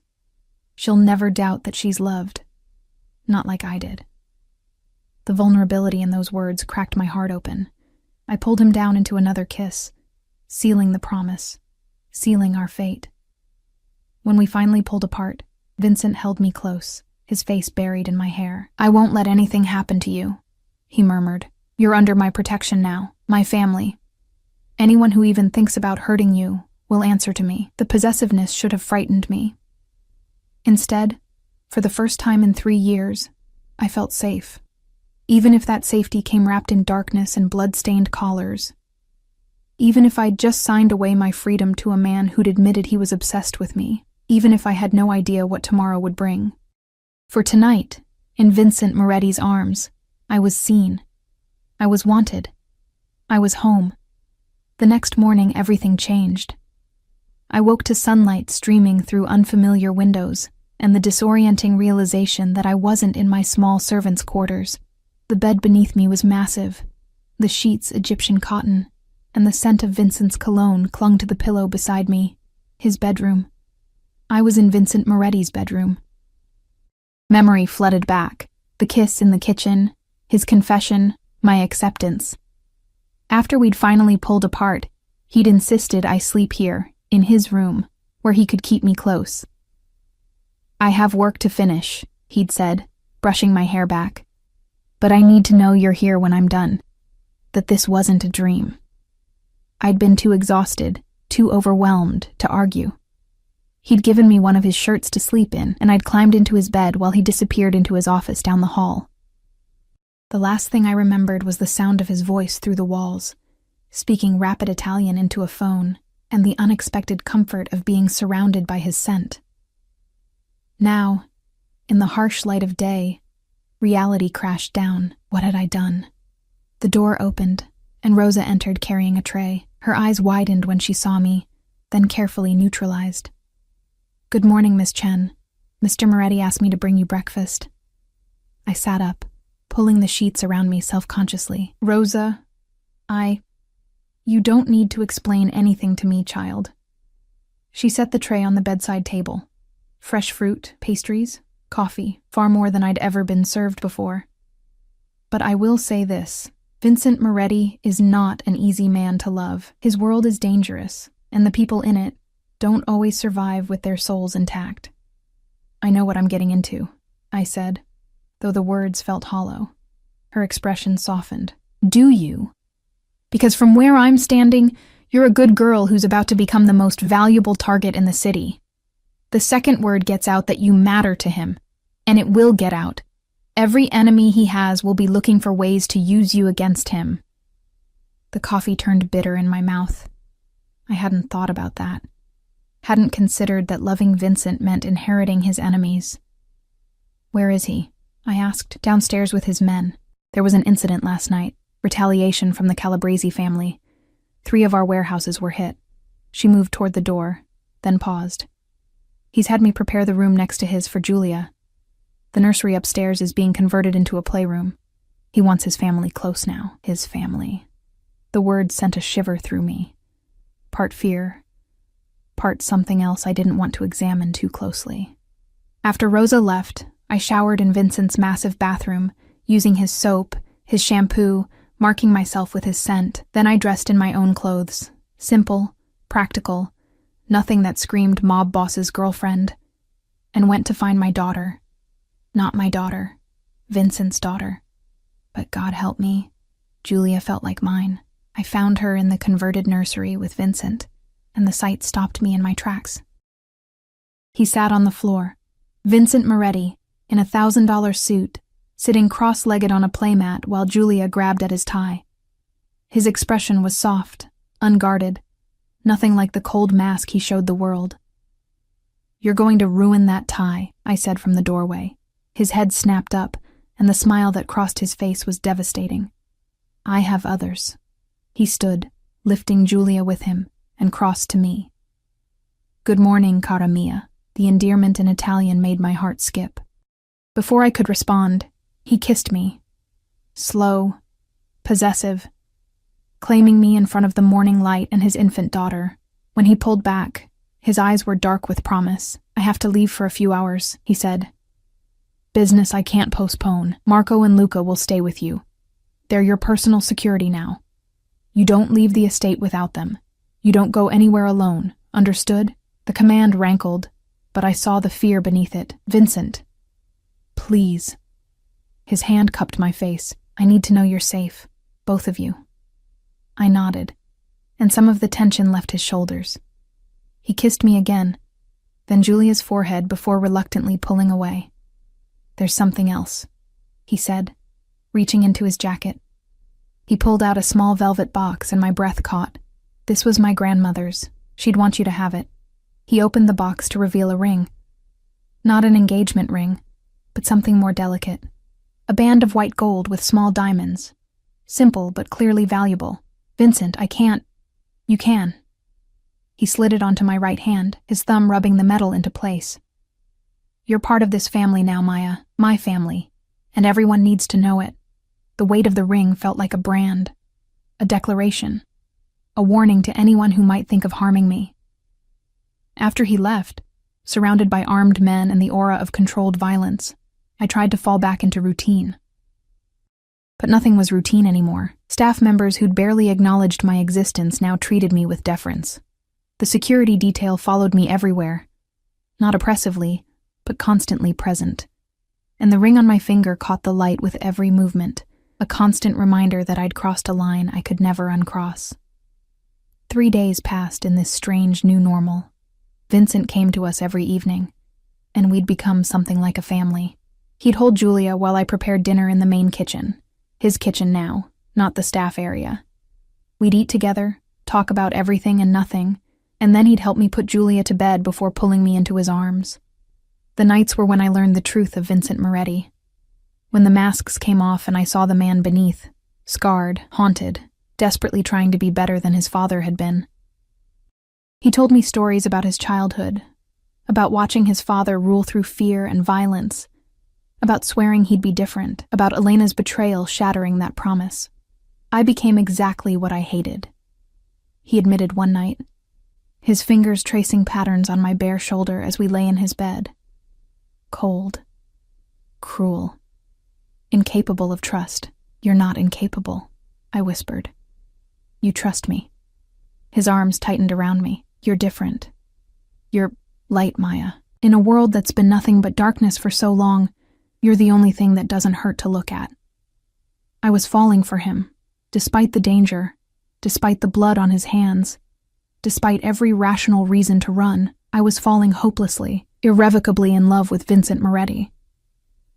She'll never doubt that she's loved. Not like I did. The vulnerability in those words cracked my heart open. I pulled him down into another kiss, sealing the promise, sealing our fate. When we finally pulled apart, Vincent held me close, his face buried in my hair. I won't let anything happen to you, he murmured. You're under my protection now, my family. Anyone who even thinks about hurting you will answer to me. The possessiveness should have frightened me. Instead, for the first time in 3 years, I felt safe. Even if that safety came wrapped in darkness and blood-stained collars. Even if I'd just signed away my freedom to a man who'd admitted he was obsessed with me. Even if I had no idea what tomorrow would bring. For tonight, in Vincent Moretti's arms, I was seen. I was wanted. I was home. The next morning, everything changed. I woke to sunlight streaming through unfamiliar windows and the disorienting realization that I wasn't in my small servants' quarters. The bed beneath me was massive, the sheets Egyptian cotton, and the scent of Vincent's cologne clung to the pillow beside me. His bedroom. I was in Vincent Moretti's bedroom. Memory flooded back, the kiss in the kitchen, his confession, my acceptance. After we'd finally pulled apart, he'd insisted I sleep here, in his room, where he could keep me close. I have work to finish, he'd said, brushing my hair back. But I need to know you're here when I'm done. That this wasn't a dream. I'd been too exhausted, too overwhelmed to argue. He'd given me one of his shirts to sleep in, and I'd climbed into his bed while he disappeared into his office down the hall. The last thing I remembered was the sound of his voice through the walls, speaking rapid Italian into a phone, and the unexpected comfort of being surrounded by his scent. Now, in the harsh light of day, reality crashed down. What had I done? The door opened, and Rosa entered carrying a tray. Her eyes widened when she saw me, then carefully neutralized. Good morning, Miss Chen. Mr. Moretti asked me to bring you breakfast. I sat up, pulling the sheets around me self-consciously. Rosa, You don't need to explain anything to me, child. She set the tray on the bedside table. Fresh fruit, pastries, coffee, far more than I'd ever been served before. But I will say this, Vincent Moretti is not an easy man to love. His world is dangerous, and the people in it don't always survive with their souls intact. I know what I'm getting into, I said, though the words felt hollow. Her expression softened. Do you? Because from where I'm standing, you're a good girl who's about to become the most valuable target in the city. The second word gets out that you matter to him, and it will get out. Every enemy he has will be looking for ways to use you against him. The coffee turned bitter in my mouth. I hadn't thought about that. Hadn't considered that loving Vincent meant inheriting his enemies. Where is he? I asked. Downstairs with his men. There was an incident last night. Retaliation from the Calabresi family. 3 of our warehouses were hit. She moved toward the door, then paused. He's had me prepare the room next to his for Julia. The nursery upstairs is being converted into a playroom. He wants his family close now. His family. The word sent a shiver through me. Part fear, part something else I didn't want to examine too closely. After Rosa left, I showered in Vincent's massive bathroom, using his soap, his shampoo, marking myself with his scent. Then I dressed in my own clothes. Simple, practical, nothing that screamed mob boss's girlfriend, and went to find my daughter. Not my daughter, Vincent's daughter. But God help me, Julia felt like mine. I found her in the converted nursery with Vincent, and the sight stopped me in my tracks. He sat on the floor, Vincent Moretti, in a $1,000 suit, sitting cross-legged on a playmat while Julia grabbed at his tie. His expression was soft, unguarded, nothing like the cold mask he showed the world. "You're going to ruin that tie," I said from the doorway. His head snapped up, and the smile that crossed his face was devastating. "I have others." He stood, lifting Julia with him, and crossed to me. "Good morning, cara mia." The endearment in Italian made my heart skip. Before I could respond, he kissed me. Slow, possessive, claiming me in front of the morning light and his infant daughter. When he pulled back, his eyes were dark with promise. "I have to leave for a few hours," he said. "Business I can't postpone. Marco and Luca will stay with you. They're your personal security now. You don't leave the estate without them. You don't go anywhere alone. Understood?" The command rankled, but I saw the fear beneath it. "Vincent, please." His hand cupped my face. "I need to know you're safe. Both of you." I nodded, and some of the tension left his shoulders. He kissed me again, then Julia's forehead before reluctantly pulling away. "There's something else," he said, reaching into his jacket. He pulled out a small velvet box and my breath caught. This was my grandmother's. She'd want you to have it. He opened the box to reveal a ring. Not an engagement ring, but something more delicate. A band of white gold with small diamonds. Simple, but clearly valuable. "Vincent, I can't." "You can." He slid it onto my right hand, his thumb rubbing the metal into place. "You're part of this family now, Maya. My family. And everyone needs to know it." The weight of the ring felt like a brand. A declaration. A warning to anyone who might think of harming me. After he left, surrounded by armed men and the aura of controlled violence, I tried to fall back into routine. But nothing was routine anymore. Staff members who'd barely acknowledged my existence now treated me with deference. The security detail followed me everywhere, not oppressively, but constantly present. And the ring on my finger caught the light with every movement, a constant reminder that I'd crossed a line I could never uncross. 3 days passed in this strange new normal. Vincent came to us every evening, and we'd become something like a family. He'd hold Julia while I prepared dinner in the main kitchen. His kitchen now, not the staff area. We'd eat together, talk about everything and nothing, and then he'd help me put Julia to bed before pulling me into his arms. The nights were when I learned the truth of Vincent Moretti. When the masks came off and I saw the man beneath, scarred, haunted, desperately trying to be better than his father had been. He told me stories about his childhood, about watching his father rule through fear and violence, about swearing he'd be different, about Elena's betrayal shattering that promise. I became exactly what I hated. He admitted one night, his fingers tracing patterns on my bare shoulder as we lay in his bed. Cold. Cruel. Incapable of trust. "You're not incapable," I whispered. "You trust me." His arms tightened around me. "You're different. You're light, Maya. In a world that's been nothing but darkness for so long, you're the only thing that doesn't hurt to look at." I was falling for him, despite the danger, despite the blood on his hands, despite every rational reason to run. I was falling hopelessly, irrevocably in love with Vincent Moretti.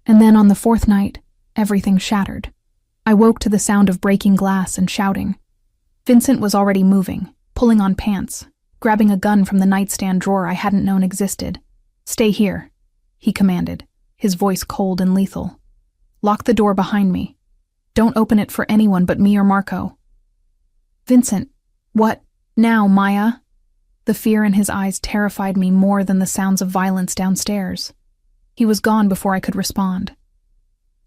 And then on the 4th night, everything shattered. I woke to the sound of breaking glass and shouting. Vincent was already moving, pulling on pants, grabbing a gun from the nightstand drawer I hadn't known existed. "Stay here," he commanded, his voice cold and lethal. "Lock the door behind me. Don't open it for anyone but me or Marco." "Vincent, what now, Maya?" The fear in his eyes terrified me more than the sounds of violence downstairs. He was gone before I could respond.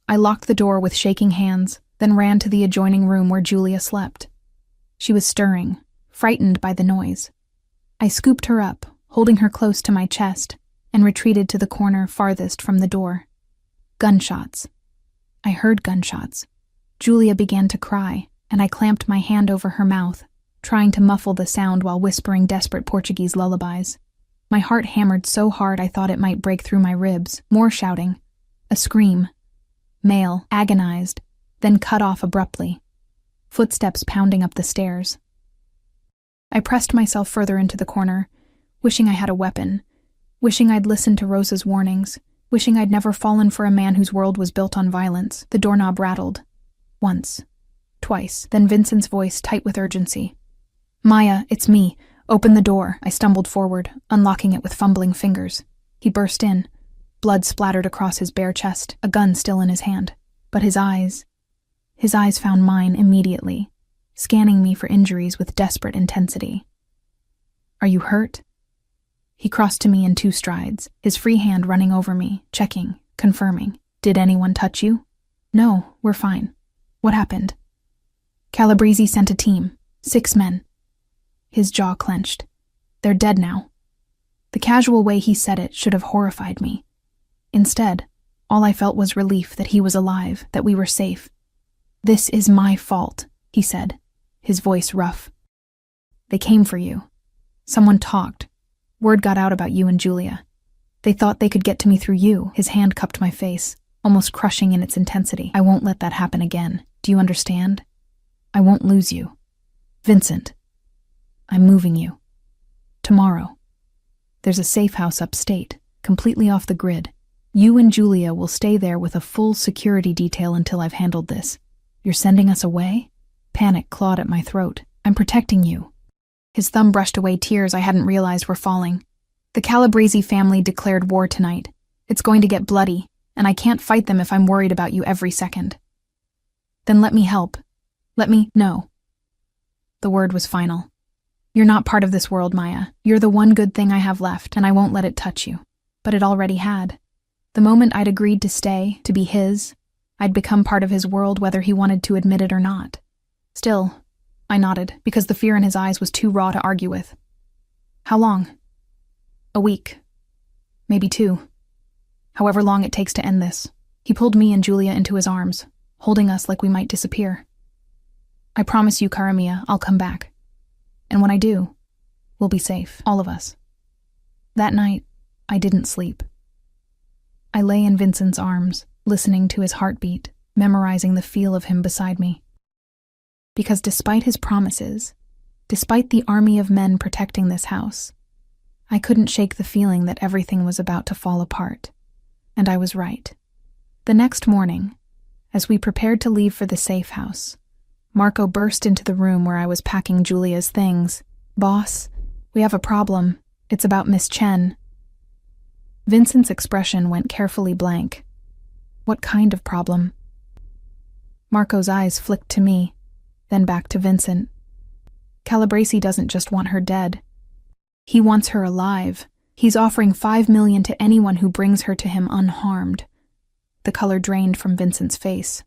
I locked the door with shaking hands, then ran to the adjoining room where Julia slept. She was stirring, frightened by the noise. I scooped her up, holding her close to my chest, and retreated to the corner farthest from the door. Gunshots. I heard gunshots. Julia began to cry, and I clamped my hand over her mouth, trying to muffle the sound while whispering desperate Portuguese lullabies. My heart hammered so hard I thought it might break through my ribs. More shouting. A scream. Male, agonized, then cut off abruptly. Footsteps pounding up the stairs. I pressed myself further into the corner, wishing I had a weapon, wishing I'd listened to Rosa's warnings, wishing I'd never fallen for a man whose world was built on violence. The doorknob rattled. Once. Twice. Then Vincent's voice, tight with urgency. "Maya, it's me. Open the door." I stumbled forward, unlocking it with fumbling fingers. He burst in. Blood splattered across his bare chest, a gun still in his hand. But his eyes found mine immediately, scanning me for injuries with desperate intensity. "Are you hurt?" He crossed to me in 2 strides, his free hand running over me, checking, confirming. "Did anyone touch you?" "No, we're fine." "What happened?" "Calabrese sent a team. 6 men." His jaw clenched. "They're dead now." The casual way he said it should have horrified me. Instead, all I felt was relief that he was alive, that we were safe. "This is my fault," he said, his voice rough. "They came for you. Someone talked. Word got out about you and Julia. They thought they could get to me through you." His hand cupped my face, almost crushing in its intensity. "I won't let that happen again. Do you understand? I won't lose you. Vincent, I'm moving you. Tomorrow. There's a safe house upstate, completely off the grid. You and Julia will stay there with a full security detail until I've handled this. You're sending us away?" Panic clawed at my throat. "I'm protecting you." His thumb brushed away tears I hadn't realized were falling. "The Calabrese family declared war tonight. It's going to get bloody, and I can't fight them if I'm worried about you every second." "Then let me help. No." The word was final. "You're not part of this world, Maya. You're the one good thing I have left, and I won't let it touch you." But it already had. The moment I'd agreed to stay, to be his, I'd become part of his world whether he wanted to admit it or not. Still, I nodded, because the fear in his eyes was too raw to argue with. "How long?" "A week. Maybe 2. However long it takes to end this." He pulled me and Julia into his arms, holding us like we might disappear. "I promise you, Karamia, I'll come back. And when I do, we'll be safe, all of us." That night, I didn't sleep. I lay in Vincent's arms, listening to his heartbeat, memorizing the feel of him beside me. Because despite his promises, despite the army of men protecting this house, I couldn't shake the feeling that everything was about to fall apart. And I was right. The next morning, as we prepared to leave for the safe house, Marco burst into the room where I was packing Julia's things. "Boss, we have a problem. It's about Miss Chen." Vincent's expression went carefully blank. "What kind of problem?" Marco's eyes flicked to me, then back to Vincent. "Calabrese doesn't just want her dead. He wants her alive. He's offering $5 million to anyone who brings her to him unharmed." The color drained from Vincent's face.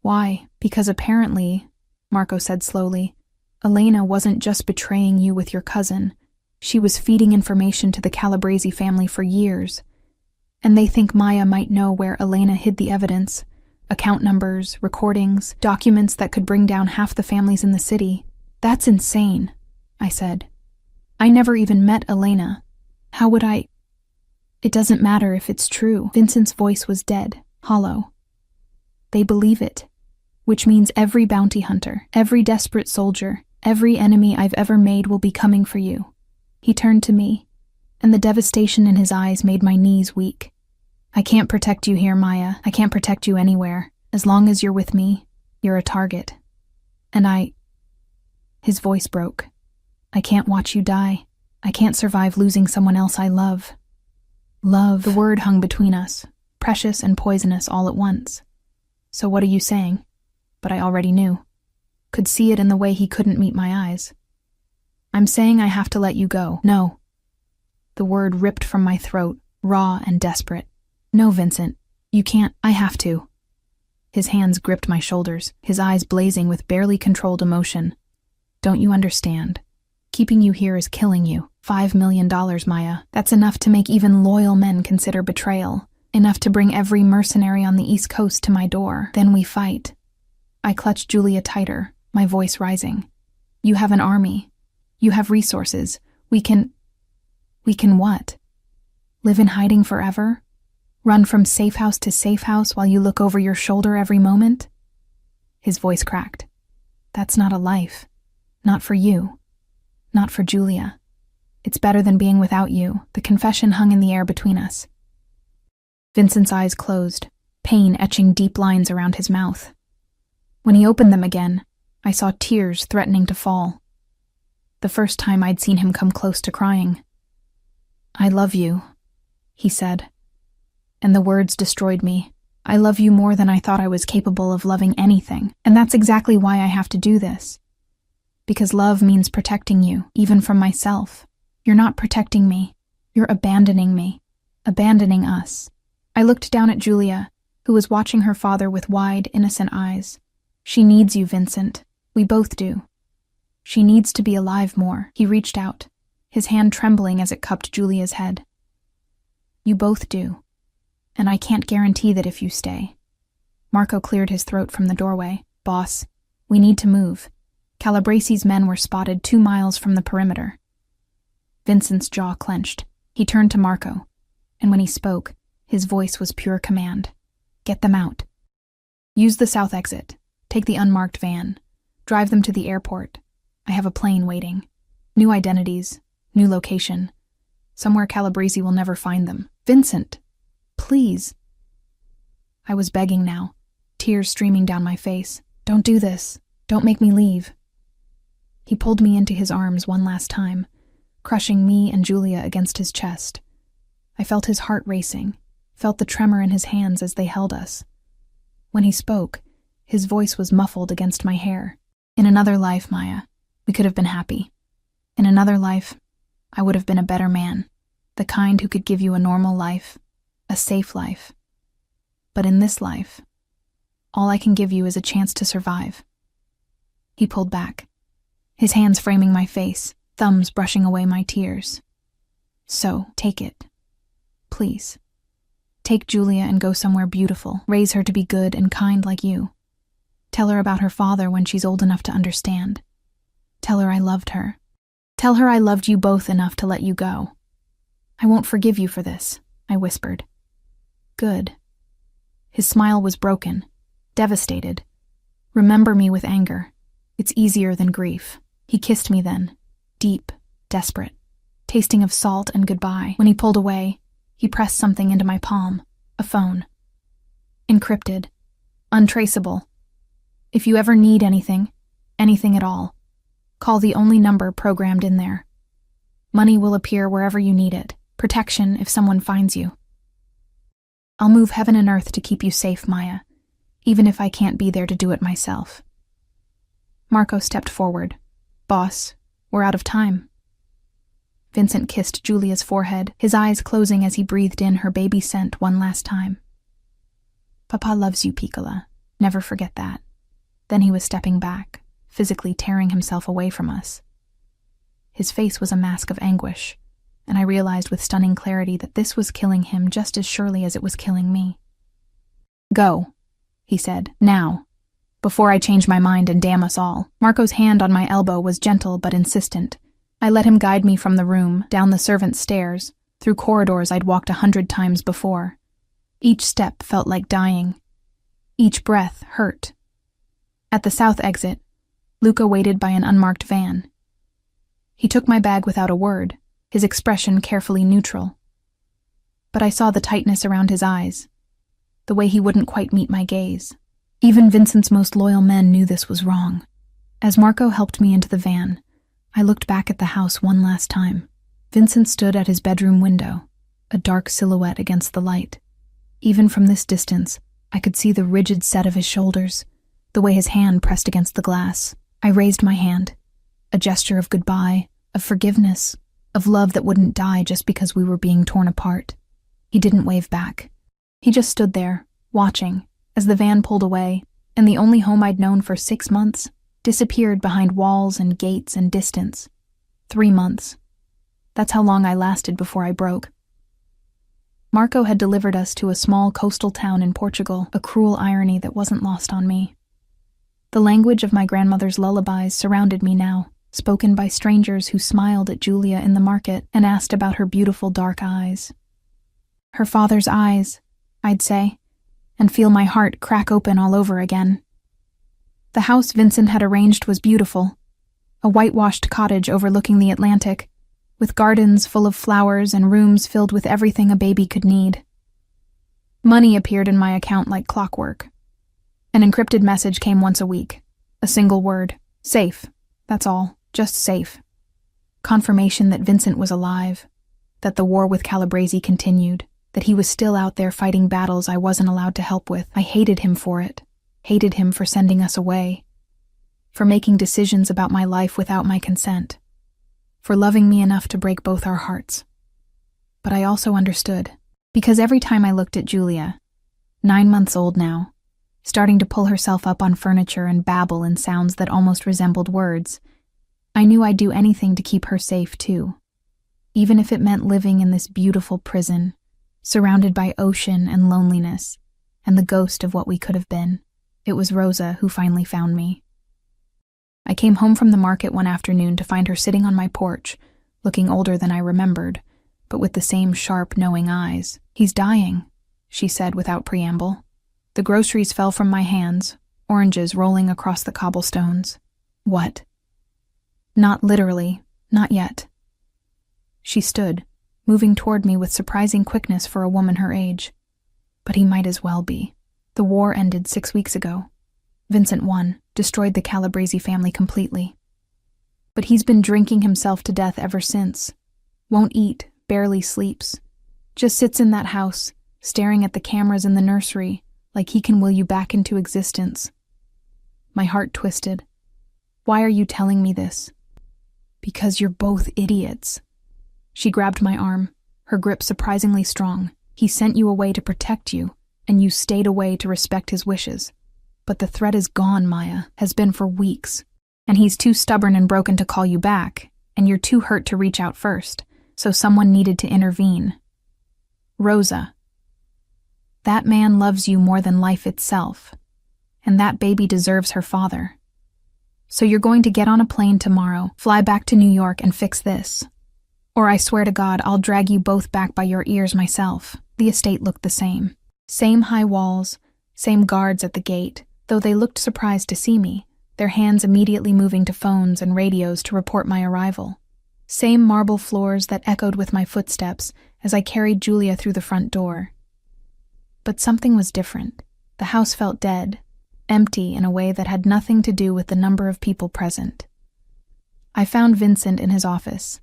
"Why? Because apparently," Marco said slowly, "Elena wasn't just betraying you with your cousin. She was feeding information to the Calabrese family for years. And they think Maya might know where Elena hid the evidence. Account numbers, recordings, documents that could bring down half the families in the city. That's insane," I said. "I never even met Elena. How would I—" "It doesn't matter if it's true." Vincent's voice was dead, hollow. "They believe it. Which means every bounty hunter, every desperate soldier, every enemy I've ever made will be coming for you." He turned to me, and the devastation in his eyes made my knees weak. "I can't protect you here, Maya. I can't protect you anywhere. As long as you're with me, you're a target. And His voice broke. "I can't watch you die. I can't survive losing someone else I love." Love. The word hung between us, precious and poisonous all at once. "So what are you saying?" But I already knew. Could see it in the way he couldn't meet my eyes. "I'm saying I have to let you go." "No." The word ripped from my throat, raw and desperate. "No, Vincent. You can't. I have to." His hands gripped my shoulders, his eyes blazing with barely controlled emotion. "Don't you understand? Keeping you here is killing you. $5 million, Maya. That's enough to make even loyal men consider betrayal. Enough to bring every mercenary on the East Coast to my door. Then we fight." I clutched Julia tighter, my voice rising. You have an army. You have resources. We can what? Live in hiding forever? Run from safe house to safe house while you look over your shoulder every moment? His voice cracked. That's not a life. Not for you. Not for Julia. It's better than being without you. The confession hung in the air between us. Vincent's eyes closed, pain etching deep lines around his mouth. When he opened them again, I saw tears threatening to fall. The first time I'd seen him come close to crying. I love you, he said. And the words destroyed me. I love you more than I thought I was capable of loving anything, and that's exactly why I have to do this. Because love means protecting you, even from myself. You're not protecting me. You're abandoning me. Abandoning us. I looked down at Julia, who was watching her father with wide, innocent eyes. She needs you, Vincent. We both do. She needs to be alive more. He reached out, his hand trembling as it cupped Julia's head. You both do. And I can't guarantee that if you stay. Marco cleared his throat from the doorway. Boss, we need to move. Calabresi's men were spotted 2 miles from the perimeter. Vincent's jaw clenched. He turned to Marco, and when he spoke, his voice was pure command. Get them out. Use the south exit. Take the unmarked van. Drive them to the airport. I have a plane waiting. New identities. New location. Somewhere Calabresi will never find them. Vincent, please. I was begging now, tears streaming down my face. Don't do this. Don't make me leave. He pulled me into his arms one last time, crushing me and Julia against his chest. I felt his heart racing, felt the tremor in his hands as they held us. When he spoke, his voice was muffled against my hair. In another life, Maya, we could have been happy. In another life, I would have been a better man, the kind who could give you a normal life, a safe life. But in this life, all I can give you is a chance to survive. He pulled back, his hands framing my face, thumbs brushing away my tears. So, take it. Please. Take Julia and go somewhere beautiful. Raise her to be good and kind like you. Tell her about her father when she's old enough to understand. Tell her I loved her. Tell her I loved you both enough to let you go. I won't forgive you for this, I whispered. Good. His smile was broken, devastated. Remember me with anger. It's easier than grief. He kissed me then, deep, desperate, tasting of salt and goodbye. When he pulled away, he pressed something into my palm, a phone. Encrypted, untraceable. If you ever need anything at all, call the only number programmed in there. Money will appear wherever you need it, protection if someone finds you. I'll move heaven and earth to keep you safe, Maya, even if I can't be there to do it myself. Marco stepped forward. Boss, we're out of time. Vincent kissed Julia's forehead, his eyes closing as he breathed in her baby scent one last time. Papa loves you, Piccola. Never forget that. Then he was stepping back, physically tearing himself away from us. His face was a mask of anguish, and I realized with stunning clarity that this was killing him just as surely as it was killing me. Go, he said, now, before I change my mind and damn us all. Marco's hand on my elbow was gentle but insistent. I let him guide me from the room, down the servants' stairs, through corridors I'd walked 100 times before. Each step felt like dying. Each breath hurt. At the south exit, Luca waited by an unmarked van. He took my bag without a word, his expression carefully neutral. But I saw the tightness around his eyes, the way he wouldn't quite meet my gaze. Even Vincent's most loyal men knew this was wrong. As Marco helped me into the van, I looked back at the house one last time. Vincent stood at his bedroom window, a dark silhouette against the light. Even from this distance, I could see the rigid set of his shoulders, the way his hand pressed against the glass. I raised my hand, a gesture of goodbye, of forgiveness, of love that wouldn't die just because we were being torn apart. He didn't wave back. He just stood there, watching, as the van pulled away, and the only home I'd known for 6 months disappeared behind walls and gates and distance. 3 months. That's how long I lasted before I broke. Marco had delivered us to a small coastal town in Portugal, a cruel irony that wasn't lost on me. The language of my grandmother's lullabies surrounded me now, spoken by strangers who smiled at Julia in the market and asked about her beautiful dark eyes. Her father's eyes, I'd say, and feel my heart crack open all over again. The house Vincent had arranged was beautiful, a whitewashed cottage overlooking the Atlantic, with gardens full of flowers and rooms filled with everything a baby could need. Money appeared in my account like clockwork. An encrypted message came once a week. A single word. Safe. That's all. Just safe. Confirmation that Vincent was alive, that the war with Calabrese continued, that he was still out there fighting battles I wasn't allowed to help with. I hated him for it. Hated him for sending us away. For making decisions about my life without my consent. For loving me enough to break both our hearts. But I also understood, because every time I looked at Julia, 9 months old now, starting to pull herself up on furniture and babble in sounds that almost resembled words, I knew I'd do anything to keep her safe too, even if it meant living in this beautiful prison, surrounded by ocean and loneliness, and the ghost of what we could have been. It was Rosa who finally found me. I came home from the market one afternoon to find her sitting on my porch, looking older than I remembered, but with the same sharp, knowing eyes. "He's dying," she said without preamble. The groceries fell from my hands, oranges rolling across the cobblestones. What? Not literally, not yet. She stood, moving toward me with surprising quickness for a woman her age. But he might as well be. The war ended 6 weeks ago. Vincent won, destroyed the Calabrese family completely. But he's been drinking himself to death ever since. Won't eat, barely sleeps. Just sits in that house, staring at the cameras in the nursery, like he can will you back into existence. My heart twisted. Why are you telling me this? Because you're both idiots. She grabbed my arm, her grip surprisingly strong. He sent you away to protect you, and you stayed away to respect his wishes. But the threat is gone, Maya, has been for weeks. And he's too stubborn and broken to call you back, and you're too hurt to reach out first, so someone needed to intervene. Rosa. That man loves you more than life itself, and that baby deserves her father. So you're going to get on a plane tomorrow, fly back to New York and fix this. Or I swear to God, I'll drag you both back by your ears myself. The estate looked the same. Same high walls, same guards at the gate, though they looked surprised to see me, their hands immediately moving to phones and radios to report my arrival. Same marble floors that echoed with my footsteps as I carried Julia through the front door. But something was different. The house felt dead, empty in a way that had nothing to do with the number of people present. I found Vincent in his office,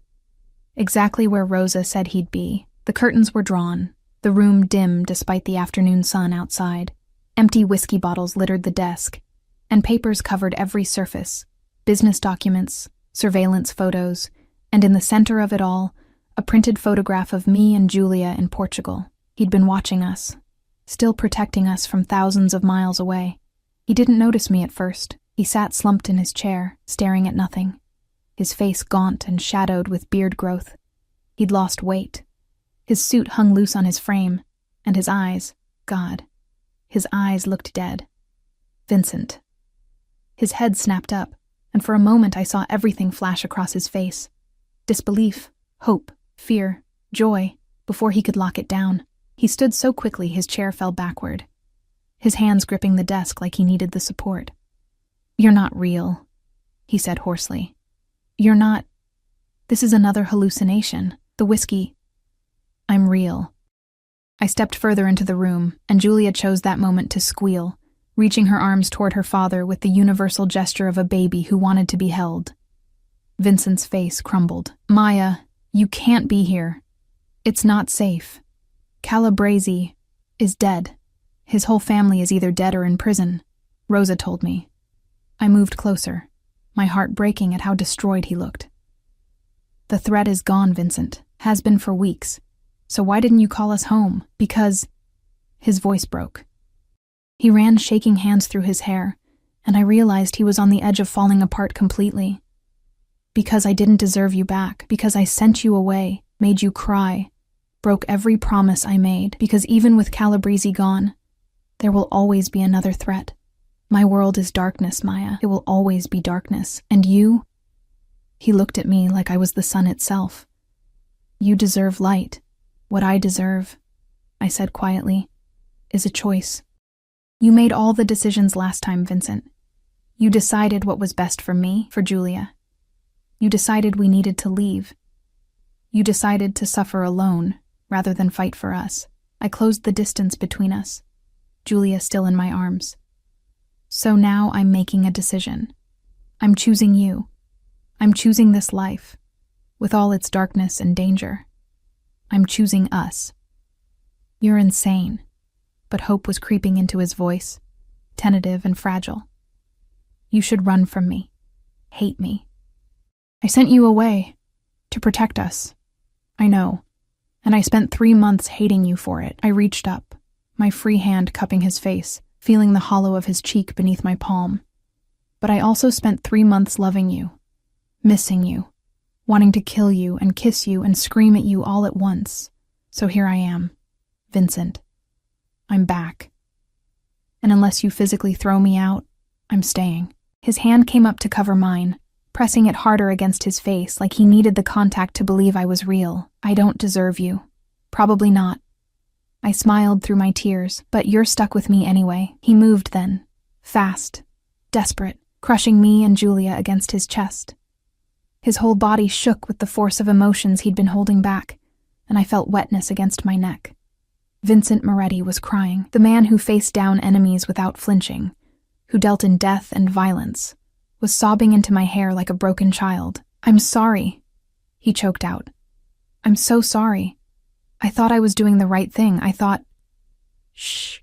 exactly where Rosa said he'd be. The curtains were drawn, the room dim despite the afternoon sun outside. Empty whiskey bottles littered the desk, and papers covered every surface, business documents, surveillance photos, and in the center of it all, a printed photograph of me and Julia in Portugal. He'd been watching us, still protecting us from thousands of miles away. He didn't notice me at first. He sat slumped in his chair, staring at nothing, his face gaunt and shadowed with beard growth. He'd lost weight. His suit hung loose on his frame, and his eyes, God, his eyes looked dead. Vincent. His head snapped up, and for a moment I saw everything flash across his face. Disbelief, hope, fear, joy, before he could lock it down. He stood so quickly his chair fell backward, his hands gripping the desk like he needed the support. "You're not real," he said hoarsely. "You're not. This is another hallucination. The whiskey. I'm real." I stepped further into the room, and Julia chose that moment to squeal, reaching her arms toward her father with the universal gesture of a baby who wanted to be held. Vincent's face crumbled. "Maya, you can't be here. It's not safe. Calabrese is dead. His whole family is either dead or in prison," Rosa told me. I moved closer, my heart breaking at how destroyed he looked. "The threat is gone, Vincent. Has been for weeks. So why didn't you call us home? Because..." His voice broke. He ran shaking hands through his hair, and I realized he was on the edge of falling apart completely. "Because I didn't deserve you back. Because I sent you away, made you cry, broke every promise I made. Because even with Calabrese gone, there will always be another threat. My world is darkness, Maya. It will always be darkness. And you? He looked at me like I was the sun itself. You deserve light. What I deserve, I said quietly, is a choice. You made all the decisions last time, Vincent. You decided what was best for me, for Julia. You decided we needed to leave. You decided to suffer alone, rather than fight for us. I closed the distance between us, Julia still in my arms. So now I'm making a decision. I'm choosing you. I'm choosing this life, with all its darkness and danger. I'm choosing us. You're insane. But hope was creeping into his voice, tentative and fragile. You should run from me, hate me. I sent you away to protect us. I know. And I spent 3 months hating you for it. I reached up, my free hand cupping his face, feeling the hollow of his cheek beneath my palm. But I also spent 3 months loving you, missing you, wanting to kill you and kiss you and scream at you all at once. So here I am, Vincent. I'm back. And unless you physically throw me out, I'm staying. His hand came up to cover mine, pressing it harder against his face like he needed the contact to believe I was real. I don't deserve you. Probably not. I smiled through my tears, but you're stuck with me anyway. He moved then, fast, desperate, crushing me and Julia against his chest. His whole body shook with the force of emotions he'd been holding back, and I felt wetness against my neck. Vincent Moretti was crying, the man who faced down enemies without flinching, who dealt in death and violence, was sobbing into my hair like a broken child. I'm sorry, he choked out. I'm so sorry. I thought I was doing the right thing. I thought... Shh.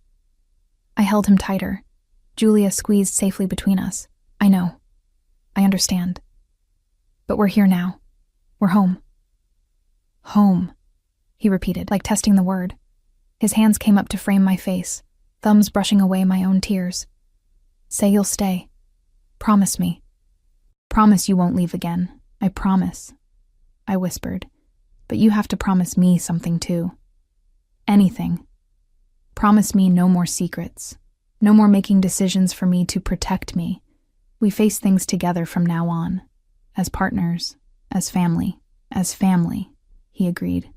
I held him tighter. Julia squeezed safely between us. I know. I understand. But we're here now. We're home. Home, he repeated, like testing the word. His hands came up to frame my face, thumbs brushing away my own tears. Say you'll stay. Promise me. Promise you won't leave again. I promise. I whispered. But you have to promise me something too. Anything. Promise me no more secrets. No more making decisions for me to protect me. We face things together from now on. As partners. As family. As family, he agreed.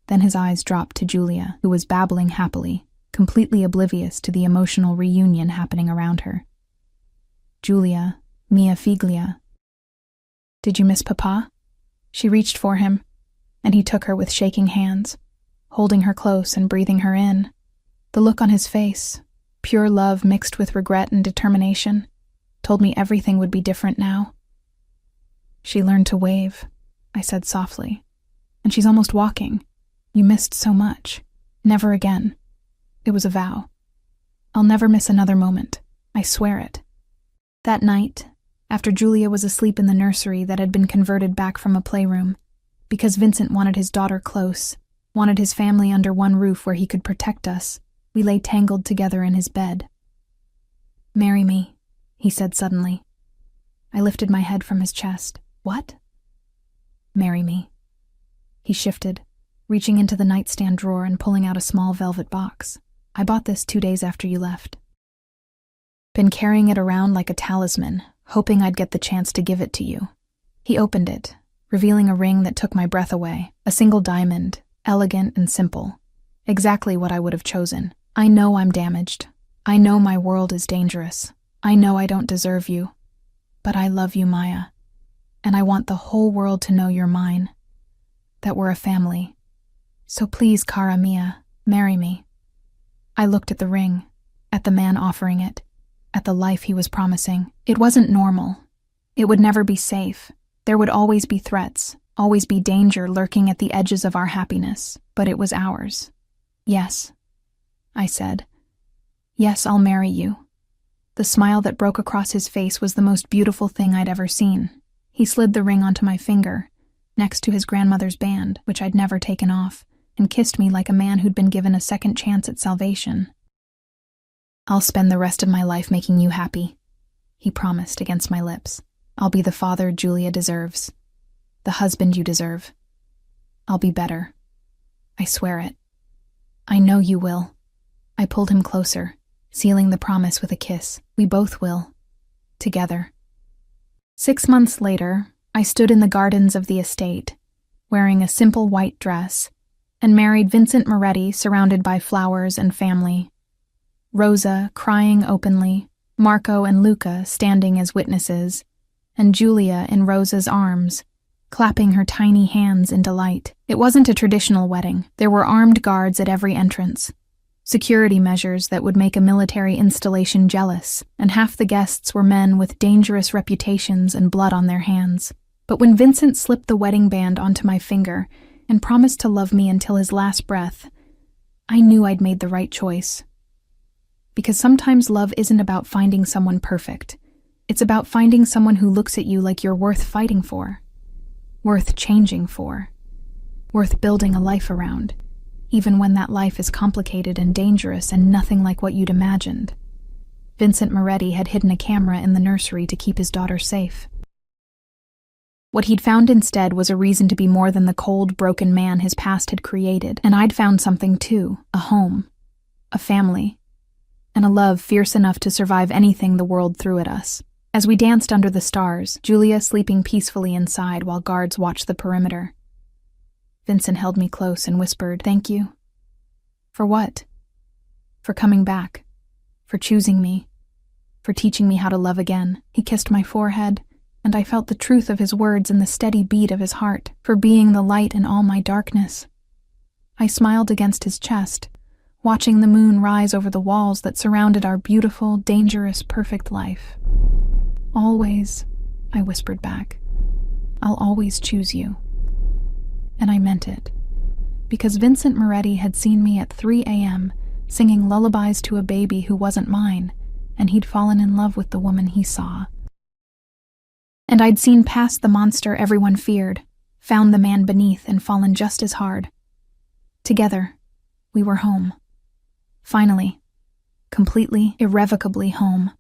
Then his eyes dropped to Julia, who was babbling happily, completely oblivious to the emotional reunion happening around her. Julia, mia figlia. Did you miss Papa? She reached for him, and he took her with shaking hands, holding her close and breathing her in. The look on his face, pure love mixed with regret and determination, told me everything would be different now. She learned to wave, I said softly, and she's almost walking. You missed so much. Never again. It was a vow. I'll never miss another moment. I swear it. That night, after Julia was asleep in the nursery that had been converted back from a playroom, because Vincent wanted his daughter close, wanted his family under one roof where he could protect us, we lay tangled together in his bed. Marry me, he said suddenly. I lifted my head from his chest. What? Marry me. He shifted, reaching into the nightstand drawer and pulling out a small velvet box. I bought this 2 days after you left. Been carrying it around like a talisman, hoping I'd get the chance to give it to you. He opened it, revealing a ring that took my breath away, a single diamond, elegant and simple. Exactly what I would have chosen. I know I'm damaged. I know my world is dangerous. I know I don't deserve you. But I love you, Maya. And I want the whole world to know you're mine. That we're a family. So please, cara mia, marry me. I looked at the ring, at the man offering it, at the life he was promising. It wasn't normal. It would never be safe. There would always be threats, always be danger lurking at the edges of our happiness, but it was ours. Yes, I said. Yes, I'll marry you. The smile that broke across his face was the most beautiful thing I'd ever seen. He slid the ring onto my finger, next to his grandmother's band, which I'd never taken off, and kissed me like a man who'd been given a second chance at salvation. I'll spend the rest of my life making you happy, he promised against my lips. I'll be the father Julia deserves, the husband you deserve. I'll be better. I swear it. I know you will. I pulled him closer, sealing the promise with a kiss. We both will. Together. 6 months later, I stood in the gardens of the estate, wearing a simple white dress, and married Vincent Moretti surrounded by flowers and family. Rosa crying openly, Marco and Luca standing as witnesses, and Julia in Rosa's arms, clapping her tiny hands in delight. It wasn't a traditional wedding. There were armed guards at every entrance, security measures that would make a military installation jealous, and half the guests were men with dangerous reputations and blood on their hands. But when Vincent slipped the wedding band onto my finger and promised to love me until his last breath, I knew I'd made the right choice. Because sometimes love isn't about finding someone perfect. It's about finding someone who looks at you like you're worth fighting for, worth changing for, worth building a life around, even when that life is complicated and dangerous and nothing like what you'd imagined. Vincent Moretti had hidden a camera in the nursery to keep his daughter safe. What he'd found instead was a reason to be more than the cold, broken man his past had created, and I'd found something too, a home, a family, and a love fierce enough to survive anything the world threw at us. As we danced under the stars, Julia sleeping peacefully inside while guards watched the perimeter, Vincent held me close and whispered, "Thank you." For what? For coming back, for choosing me, for teaching me how to love again. He kissed my forehead, and I felt the truth of his words in the steady beat of his heart, for being the light in all my darkness. I smiled against his chest, watching the moon rise over the walls that surrounded our beautiful, dangerous, perfect life. "Always," I whispered back. "I'll always choose you." And I meant it, because Vincent Moretti had seen me at 3 a.m. singing lullabies to a baby who wasn't mine, and he'd fallen in love with the woman he saw. And I'd seen past the monster everyone feared, found the man beneath, and fallen just as hard. Together, we were home. Finally, completely, irrevocably home.